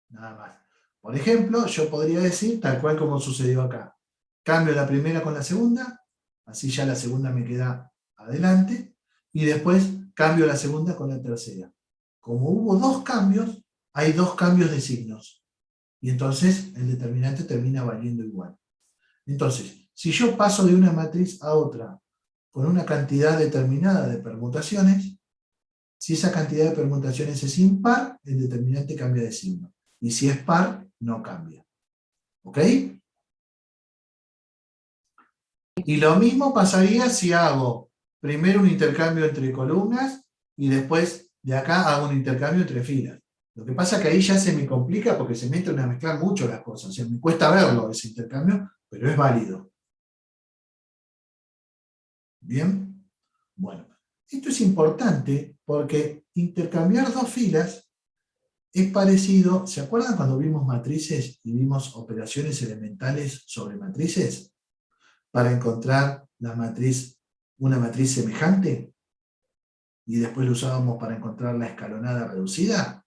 Nada más. Por ejemplo, yo podría decir, tal cual como sucedió acá, cambio la primera con la segunda, así ya la segunda me queda adelante, y después cambio la segunda con la tercera. Como hubo dos cambios, hay dos cambios de signos. Y entonces el determinante termina valiendo igual. Entonces, si yo paso de una matriz a otra con una cantidad determinada de permutaciones, si esa cantidad de permutaciones es impar, el determinante cambia de signo. Y si es par, no cambia. ¿Ok? Y lo mismo pasaría si hago primero un intercambio entre columnas y después de acá hago un intercambio entre filas. Lo que pasa es que ahí ya se me complica porque se me entran a mezclar mucho las cosas. O sea, me cuesta verlo ese intercambio, pero es válido. ¿Bien? Bueno, esto es importante porque intercambiar dos filas es parecido, ¿se acuerdan cuando vimos matrices y vimos operaciones elementales sobre matrices? Para encontrar la matriz, una matriz semejante, y después lo usábamos para encontrar la escalonada reducida.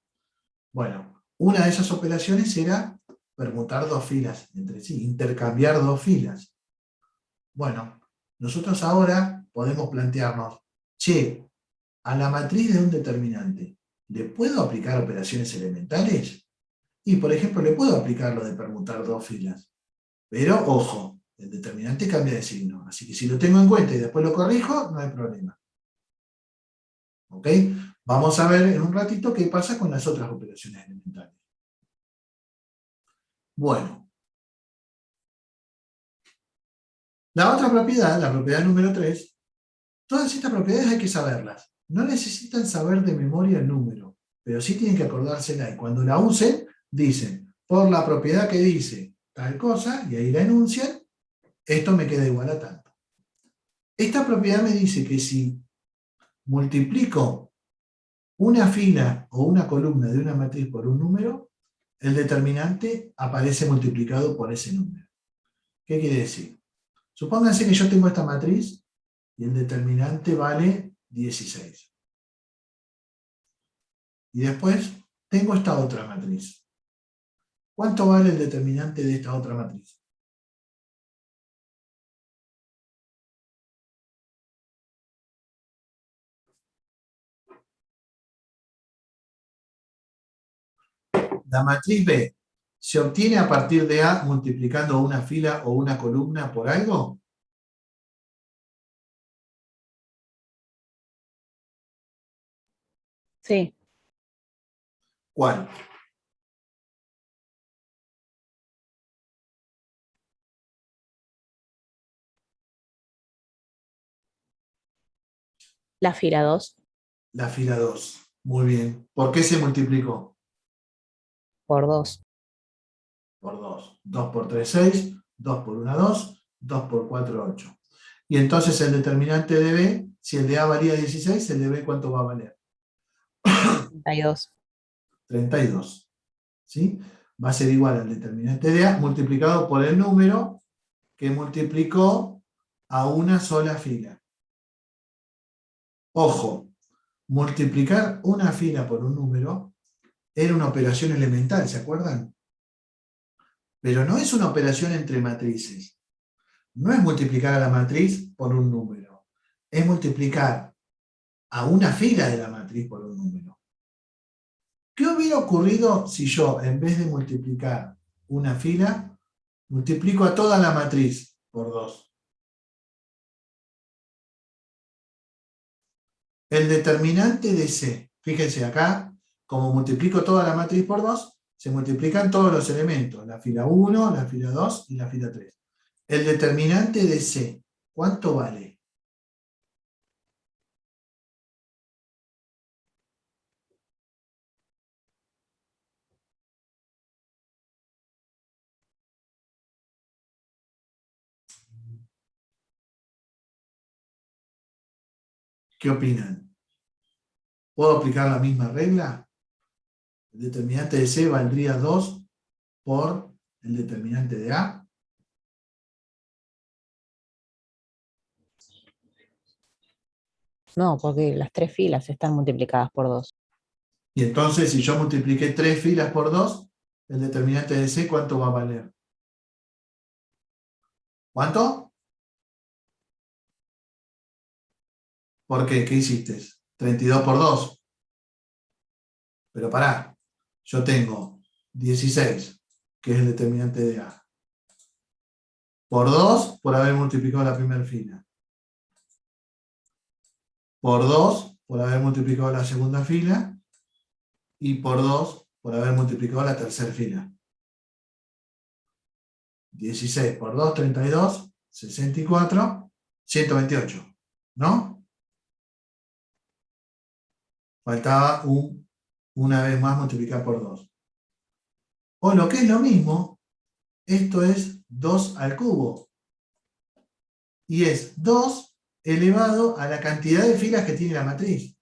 Bueno, una de esas operaciones era permutar dos filas entre sí, intercambiar dos filas. Bueno, nosotros ahora podemos plantearnos, che, a la matriz de un determinante, ¿le puedo aplicar operaciones elementales? Y, por ejemplo, le puedo aplicar lo de permutar dos filas. Pero, ojo, el determinante cambia de signo. Así que si lo tengo en cuenta y después lo corrijo, no hay problema. ¿Ok? Vamos a ver en un ratito qué pasa con las otras operaciones elementales. Bueno. La otra propiedad, la propiedad número 3, todas estas propiedades hay que saberlas. No necesitan saber de memoria el número, pero sí tienen que acordársela. Y cuando la usen, dicen, por la propiedad que dice tal cosa, y ahí la enuncian, esto me queda igual a tanto. Esta propiedad me dice que si multiplico una fila o una columna de una matriz por un número, el determinante aparece multiplicado por ese número. ¿Qué quiere decir? Supónganse que yo tengo esta matriz y el determinante vale 16. Y después tengo esta otra matriz. ¿Cuánto vale el determinante de esta otra matriz? La matriz B se obtiene a partir de A multiplicando una fila o una columna por algo. Sí, ¿Cuál? la fila 2 La fila 2. Muy bien. ¿Por qué se multiplicó? por 2. Por 2. 2 por 3, 6. 2 por 1, 2. 2 por 4, 8. Y entonces el determinante de B, si el de A valía 16, el de B ¿cuánto va a valer? 32. 32. ¿Sí? Va a ser igual al determinante de A multiplicado por el número que multiplicó a una sola fila. Ojo, multiplicar una fila por un número era una operación elemental, ¿se acuerdan? Pero no es una operación entre matrices. No es multiplicar a la matriz por un número. Es multiplicar a una fila de la matriz por un número. ¿Qué hubiera ocurrido si yo, en vez de multiplicar una fila, multiplico a toda la matriz por 2? El determinante de C, fíjense acá, como multiplico toda la matriz por 2, se multiplican todos los elementos, la fila 1, la fila 2 y la fila 3. El determinante de C, ¿cuánto vale? ¿Qué opinan? ¿Puedo aplicar la misma regla? El determinante de C valdría 2 por el determinante de A. No, porque las 3 filas están multiplicadas por 2. Y entonces, si yo multipliqué 3 filas por 2, el determinante de C, ¿cuánto va a valer? ¿Cuánto? ¿Por qué? ¿Qué hiciste? 32 por 2. Pero pará, yo tengo 16, que es el determinante de A, por 2 por haber multiplicado la primera fila, por 2 por haber multiplicado la segunda fila, y por 2 por haber multiplicado la tercera fila. 16 por 2, 32, 64, 128, ¿no? Faltaba una vez más multiplicar por 2. O lo que es lo mismo, esto es 2 al cubo. Y es 2 elevado a la cantidad de filas que tiene la matriz.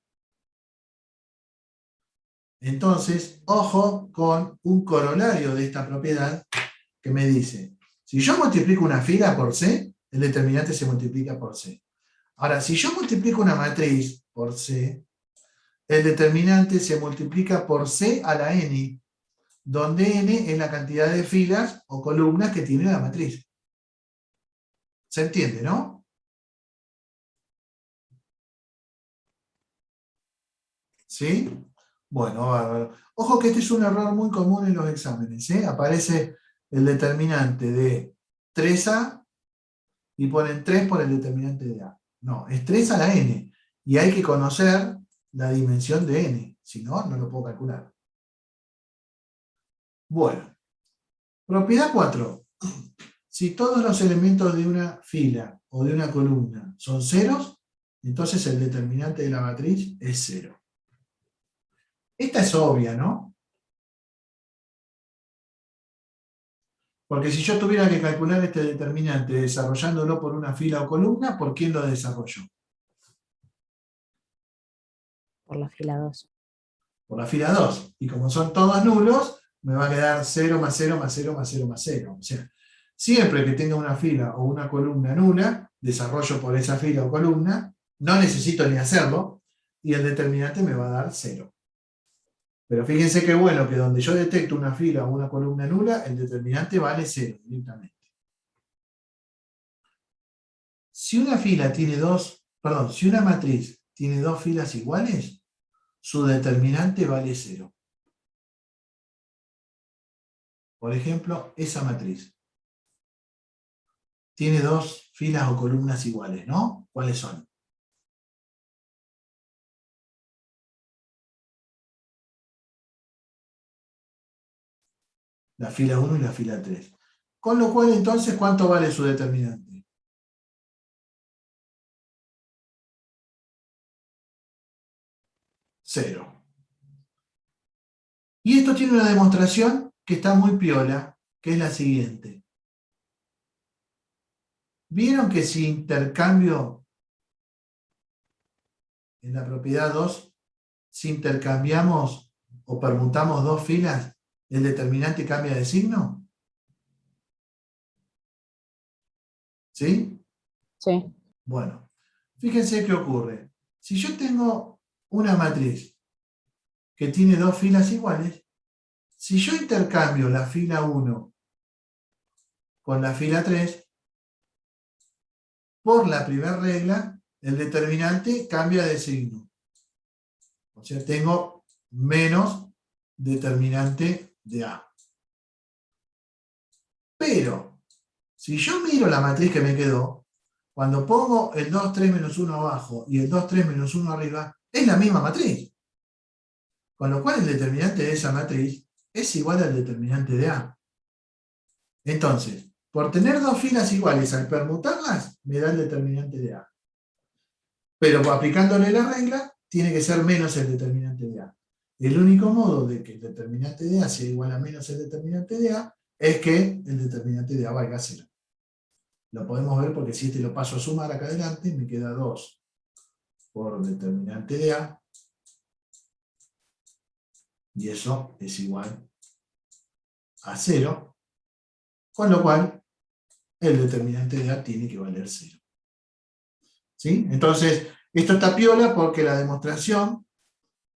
Entonces, ojo con un corolario de esta propiedad que me dice, si yo multiplico una fila por C, el determinante se multiplica por C. Ahora, si yo multiplico una matriz por C, el determinante se multiplica por C a la n. donde n es la cantidad de filas o columnas que tiene la matriz. ¿Se entiende, no? ¿Sí? Bueno, bárbaro. Ojo que este es un error muy común en los exámenes, ¿eh? Aparece el determinante de 3a y ponen 3 por el determinante de a. No, es 3 a la n. Y hay que conocer la dimensión de n. Si no, no lo puedo calcular. Bueno. Propiedad 4. Si todos los elementos de una fila o de una columna son ceros, entonces el determinante de la matriz es 0. Esta es obvia, ¿no? Porque si yo tuviera que calcular este determinante desarrollándolo por una fila o columna, ¿por quién lo desarrollo? Por la fila 2. Por la fila 2. Y como son todos nulos, me va a quedar 0 más 0 más 0 más 0 más 0. O sea, siempre que tenga una fila o una columna nula, desarrollo por esa fila o columna, no necesito ni hacerlo, y el determinante me va a dar 0. Pero fíjense qué bueno que donde yo detecto una fila o una columna nula, el determinante vale 0 directamente. Si una fila tiene si una matriz tiene dos filas iguales, su determinante vale 0. Por ejemplo, esa matriz tiene dos filas o columnas iguales, ¿no? ¿Cuáles son? La fila 1 y la fila 3. Con lo cual, entonces, ¿cuánto vale su determinante? 0. Y esto tiene una demostración que está muy piola, que es la siguiente. ¿Vieron que si intercambio en la propiedad 2, si intercambiamos o permutamos dos filas, el determinante cambia de signo? ¿Sí? Sí. Bueno, fíjense qué ocurre. Si yo tengo una matriz que tiene dos filas iguales, si yo intercambio la fila 1 con la fila 3, por la primera regla, el determinante cambia de signo. O sea, tengo menos determinante de A. Pero, si yo miro la matriz que me quedó, cuando pongo el 2, 3, menos 1 abajo y el 2, 3, menos 1 arriba, es la misma matriz. Con lo cual el determinante de esa matriz es igual al determinante de A. Entonces, por tener dos filas iguales, al permutarlas, me da el determinante de A. Pero aplicándole la regla, tiene que ser menos el determinante de A. El único modo de que el determinante de A sea igual a menos el determinante de A es que el determinante de A valga 0. Lo podemos ver porque si este lo paso a sumar acá adelante, me queda 2 por determinante de A, y eso es igual a 0, con lo cual el determinante de A tiene que valer 0. ¿Sí? Entonces, esto está piola porque la demostración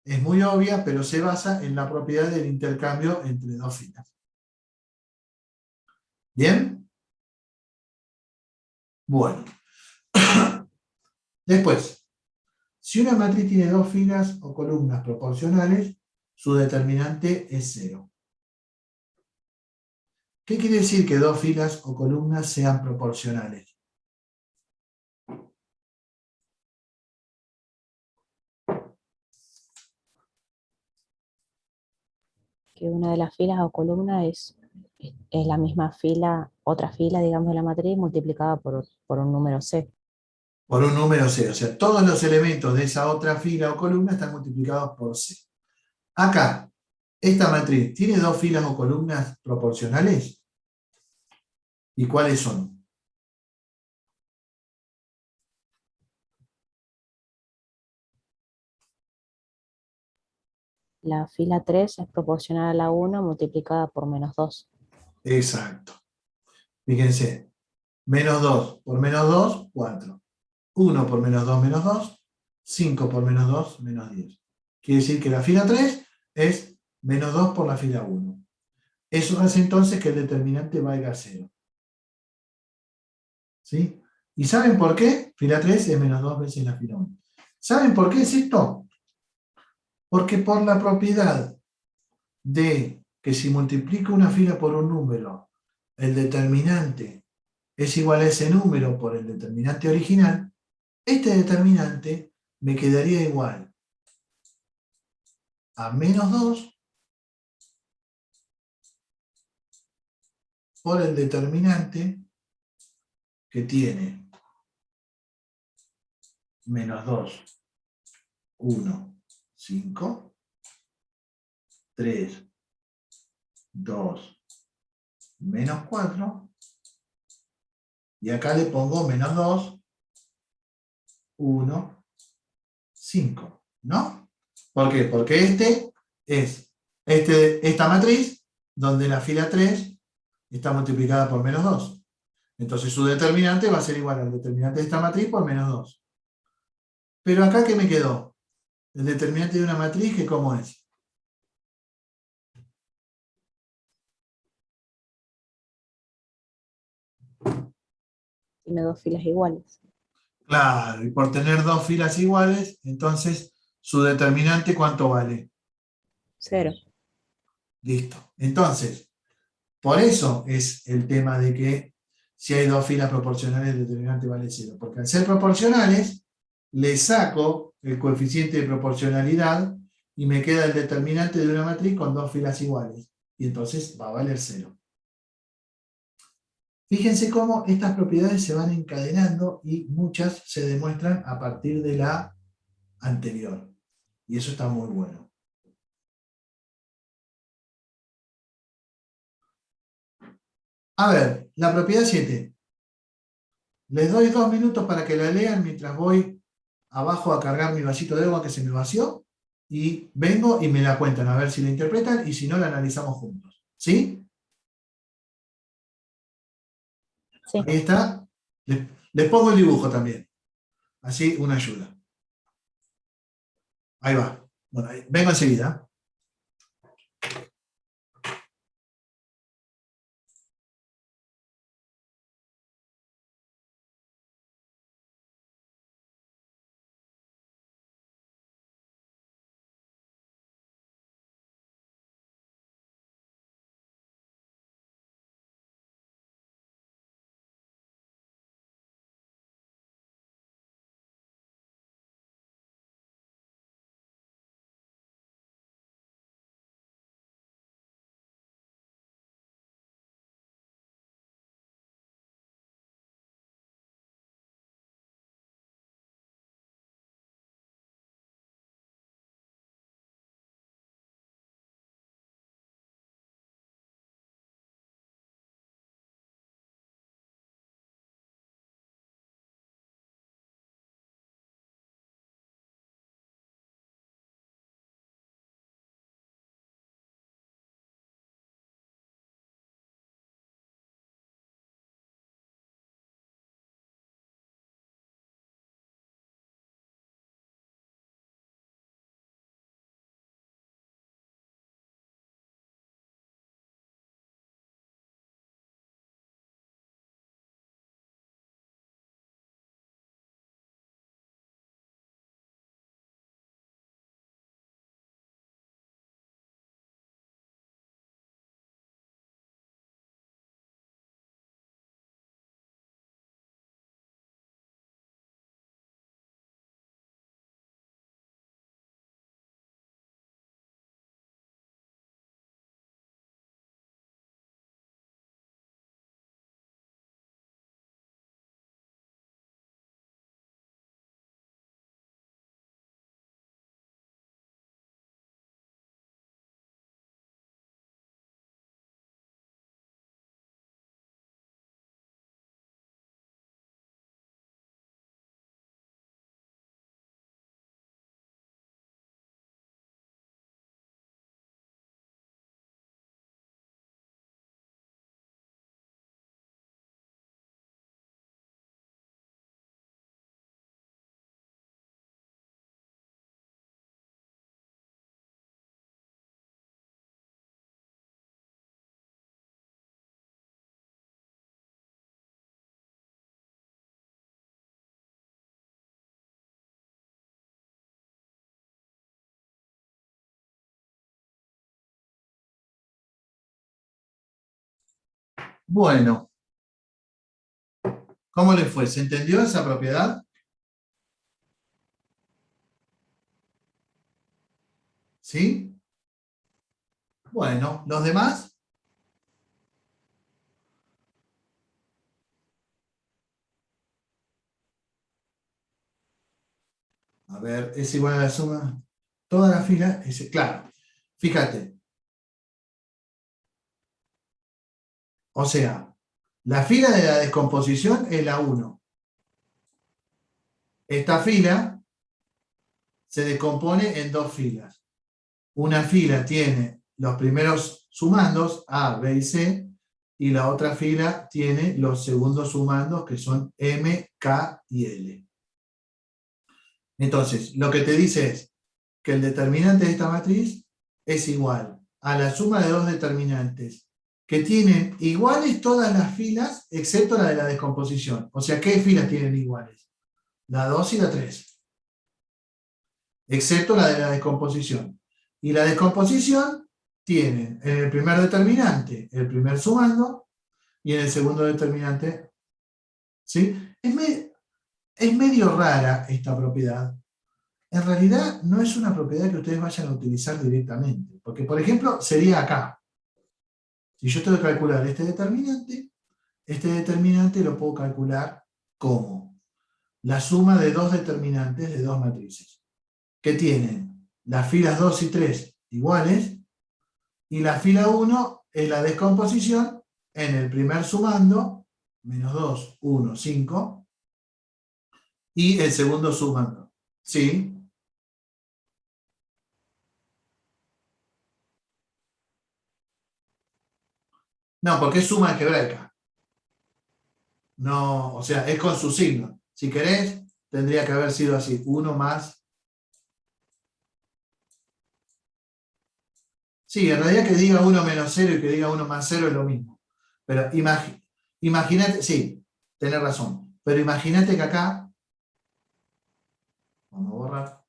es muy obvia, pero se basa en la propiedad del intercambio entre dos filas. ¿Bien? Bueno. Después, si una matriz tiene dos filas o columnas proporcionales, su determinante es 0. ¿Qué quiere decir que dos filas o columnas sean proporcionales? Que una de las filas o columnas es la misma fila, otra fila, digamos, de la matriz multiplicada por un número C. Por un número C. O sea, todos los elementos de esa otra fila o columna están multiplicados por C. Acá, esta matriz, ¿tiene dos filas o columnas proporcionales? ¿Y cuáles son? La fila 3 es proporcional a la 1 multiplicada por menos 2. Exacto. Fíjense, menos 2 por menos 2, 4. 1 por menos 2, menos 2. 5 por menos 2, menos 10. Quiere decir que la fila 3 es menos 2 por la fila 1. Eso hace entonces que el determinante valga 0. ¿Sí? ¿Y saben por qué? Fila 3 es menos 2 veces la fila 1. ¿Saben por qué es esto? Porque por la propiedad de que si multiplico una fila por un número, el determinante es igual a ese número por el determinante original, este determinante me quedaría igual a menos 2 por el determinante que tiene menos 2, 1, 5, 3, 2, menos 4, y acá le pongo menos 2, 1, 5, ¿no? ¿Por qué? Porque es esta matriz donde la fila 3 está multiplicada por menos 2. Entonces su determinante va a ser igual al determinante de esta matriz por menos 2. Pero acá, ¿qué me quedó? El determinante de una matriz, que ¿cómo es? Tiene dos filas iguales. Claro, y por tener dos filas iguales, entonces su determinante, ¿cuánto vale? 0. Listo. Entonces, por eso es el tema de que si hay dos filas proporcionales, el determinante vale 0. Porque al ser proporcionales, le saco el coeficiente de proporcionalidad y me queda el determinante de una matriz con dos filas iguales. Y entonces va a valer 0. Fíjense cómo estas propiedades se van encadenando y muchas se demuestran a partir de la anterior. Y eso está muy bueno. A ver, la propiedad 7. Les doy 2 minutos para que la lean mientras voy abajo a cargar mi vasito de agua que se me vació. Y vengo y me la cuentan a ver si la interpretan y si no la analizamos juntos. ¿Sí? Sí. Ahí está. Les pongo el dibujo también. Así una ayuda. Ahí va. Bueno, vengo enseguida. Bueno, ¿cómo le fue? ¿Se entendió esa propiedad? ¿Sí? Bueno, ¿los demás? A ver, es igual a la suma. Toda la fila es, claro, fíjate. O sea, la fila de la descomposición es la 1. Esta fila se descompone en dos filas. Una fila tiene los primeros sumandos, A, B y C, y la otra fila tiene los segundos sumandos, que son M, K y L. Entonces, lo que te dice es que el determinante de esta matriz es igual a la suma de dos determinantes que tienen iguales todas las filas, excepto la de la descomposición. O sea, ¿qué filas tienen iguales? La 2 y la 3. Excepto la de la descomposición. Y la descomposición tiene en el primer determinante el primer sumando y en el segundo determinante, ¿sí? Es medio rara esta propiedad. En realidad no es una propiedad que ustedes vayan a utilizar directamente. Porque, por ejemplo, sería acá. Si yo tengo que calcular este determinante lo puedo calcular como la suma de dos determinantes de dos matrices, que tienen las filas 2 y 3 iguales, y la fila 1 es la descomposición en el primer sumando, menos 2, 1, 5, y el segundo sumando. ¿Sí? No, porque es suma algebraica. No, o sea, es con su signo. Si querés, tendría que haber sido así. 1 más. Sí, en realidad que diga 1 menos 0 y que diga 1 más 0 es lo mismo. Pero imagínate, sí, tenés razón. Pero imagínate que acá, vamos a borrar,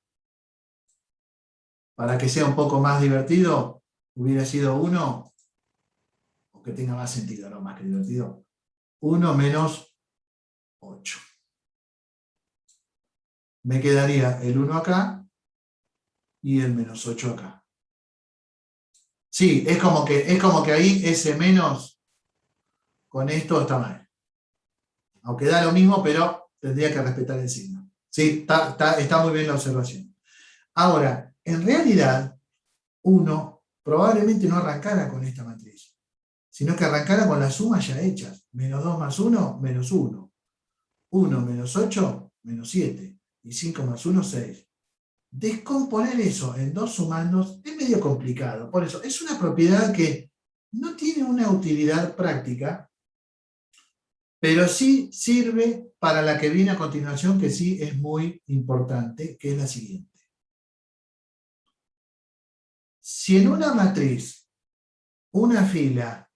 para que sea un poco más divertido, hubiera sido 1, o que tenga más sentido, no más que divertido, 1 menos 8. Me quedaría el 1 acá y el menos 8 acá. Sí, es como que ahí ese menos con esto está mal. Aunque da lo mismo, pero tendría que respetar el signo. Sí, está muy bien la observación. Ahora, en realidad, uno probablemente no arrancara con esta matriz, sino que arrancara con las sumas ya hechas. Menos 2 más 1, menos 1. 1 menos 8, menos 7. Y 5 más 1, 6. Descomponer eso en dos sumandos es medio complicado. Por eso, es una propiedad que no tiene una utilidad práctica, pero sí sirve para la que viene a continuación, que sí es muy importante, que es la siguiente. Si en una matriz, una fila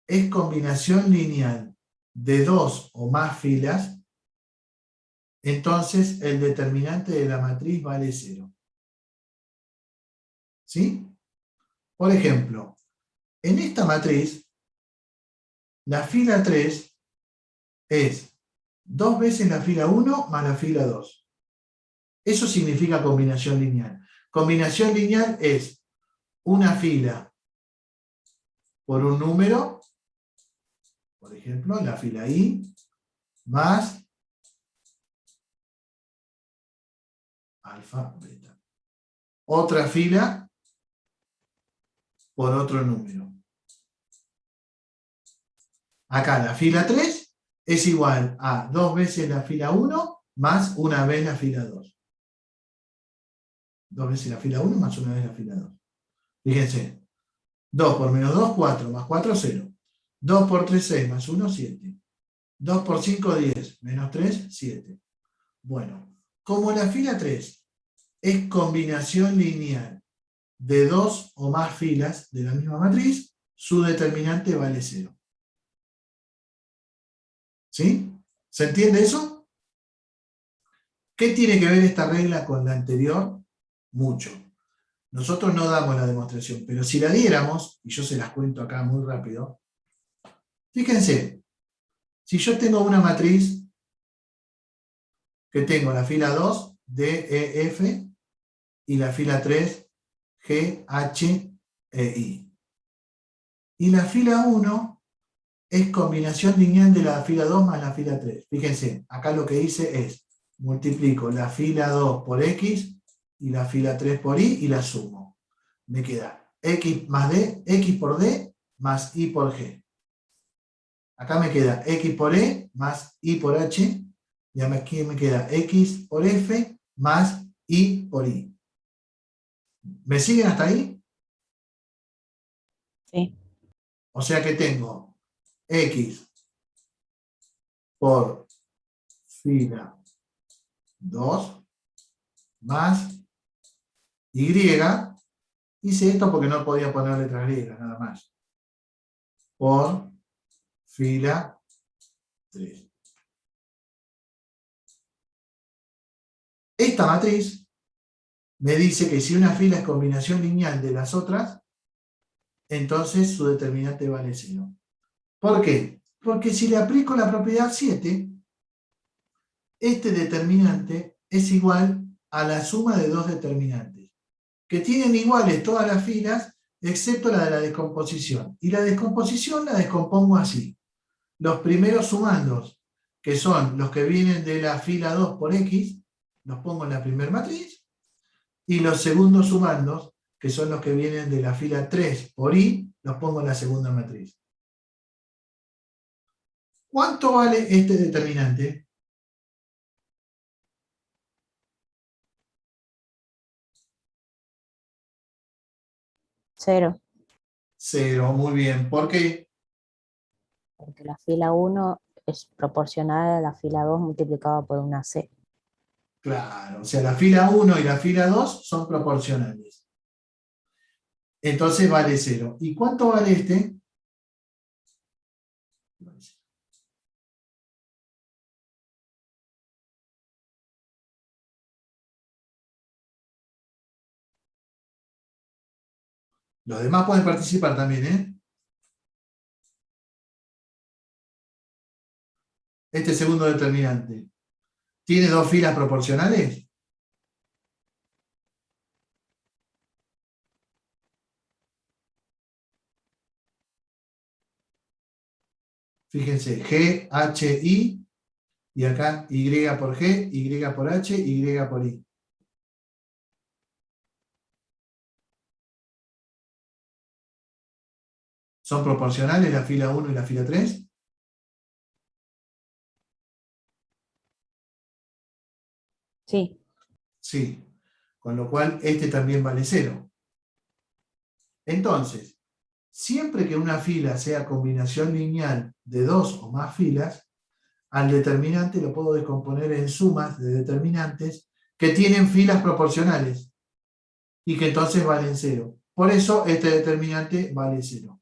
es combinación lineal de dos o más filas, entonces el determinante de la matriz vale 0. ¿Sí? Por ejemplo, en esta matriz, la fila 3 es 2 veces la fila 1 más la fila 2. Eso significa combinación lineal. Combinación lineal es una fila por un número, por ejemplo, la fila I, más alfa, beta. Otra fila por otro número. Acá la fila 3 es igual a 2 veces la fila 1 más una vez la fila 2. 2 veces la fila 1 más una vez la fila 2. Fíjense, 2 por menos 2, 4, más 4, 0. 2 por 3, 6, más 1, 7. 2 por 5, 10, menos 3, 7. Bueno, como la fila 3 es combinación lineal de dos o más filas de la misma matriz, su determinante vale 0. ¿Sí? ¿Se entiende eso? ¿Qué tiene que ver esta regla con la anterior? Mucho. Nosotros no damos la demostración, pero si la diéramos, y yo se las cuento acá muy rápido, Fíjense, si yo tengo una matriz que tengo la fila 2, D, E, F, y la fila 3, G, H, E, I. Y la fila 1 es combinación lineal de la fila 2 más la fila 3. Fíjense, acá lo que hice es, multiplico la fila 2 por X y la fila 3 por Y y la sumo. Me queda X más D, X por D más Y por G. Acá me queda X por E más Y por H, y aquí me queda X por F más Y por Y. ¿Me siguen hasta ahí? Sí. O sea que tengo X por fila 2 más Y. Hice esto porque no podía poner letras griegas, nada más. Por fila 3. Esta matriz me dice que si una fila es combinación lineal de las otras, entonces su determinante vale 0. ¿Por qué? Porque si le aplico la propiedad 7, este determinante es igual a la suma de dos determinantes, que tienen iguales todas las filas, excepto la de la descomposición. Y la descomposición la descompongo así. Los primeros sumandos, que son los que vienen de la fila 2 por X, los pongo en la primera matriz, y los segundos sumandos, que son los que vienen de la fila 3 por Y, los pongo en la segunda matriz. ¿Cuánto vale este determinante? Cero, 0, muy bien. ¿Por qué? porque la fila 1 es proporcional a la fila 2 multiplicado por una C. Claro, o sea, la fila 1 y la fila 2 son proporcionales. Entonces vale 0. ¿Y cuánto vale este? Los demás pueden participar también, ¿eh? Este segundo determinante, ¿tiene dos filas proporcionales? Fíjense, G, H, I, y acá Y por G, Y por H, Y por I. ¿Son proporcionales la fila 1 y la fila 3? Sí, Sí. Con lo cual, este también vale 0. Entonces, siempre que una fila sea combinación lineal de dos o más filas, al determinante lo puedo descomponer en sumas de determinantes que tienen filas proporcionales y que entonces valen 0. Por eso este determinante vale 0.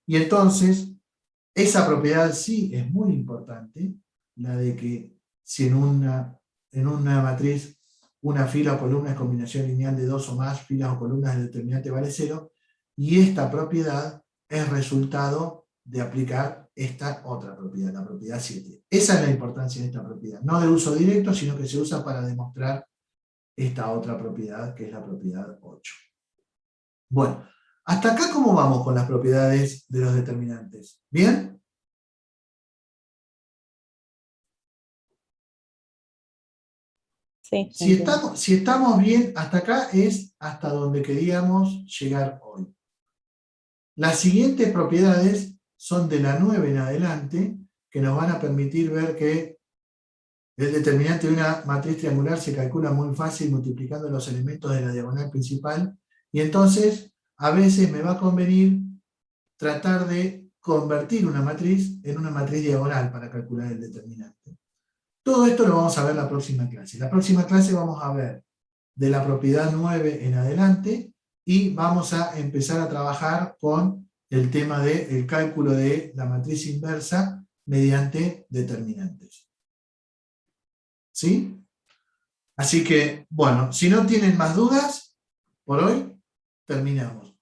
Y entonces, esa propiedad sí es muy importante, la de que si en una matriz una fila o columna es combinación lineal de dos o más filas o columnas, el determinante vale 0, y esta propiedad es resultado de aplicar esta otra propiedad, la propiedad 7. Esa es la importancia de esta propiedad, no de uso directo, sino que se usa para demostrar esta otra propiedad, que es la propiedad 8. Bueno, hasta acá, ¿cómo vamos con las propiedades de los determinantes? ¿Bien? sí, se Si entiende. estamos, si estamos bien, hasta acá es hasta donde queríamos llegar hoy. Las siguientes propiedades son de la 9 en adelante, que nos van a permitir ver que el determinante de una matriz triangular se calcula muy fácil multiplicando los elementos de la diagonal principal, y entonces a veces me va a convenir tratar de convertir una matriz en una matriz diagonal para calcular el determinante. Todo esto lo vamos a ver en la próxima clase. En la próxima clase vamos a ver de la propiedad 9 en adelante, y vamos a empezar a trabajar con el tema del cálculo de la matriz inversa mediante determinantes. ¿Sí? Así que, bueno, si no tienen más dudas, por hoy terminamos.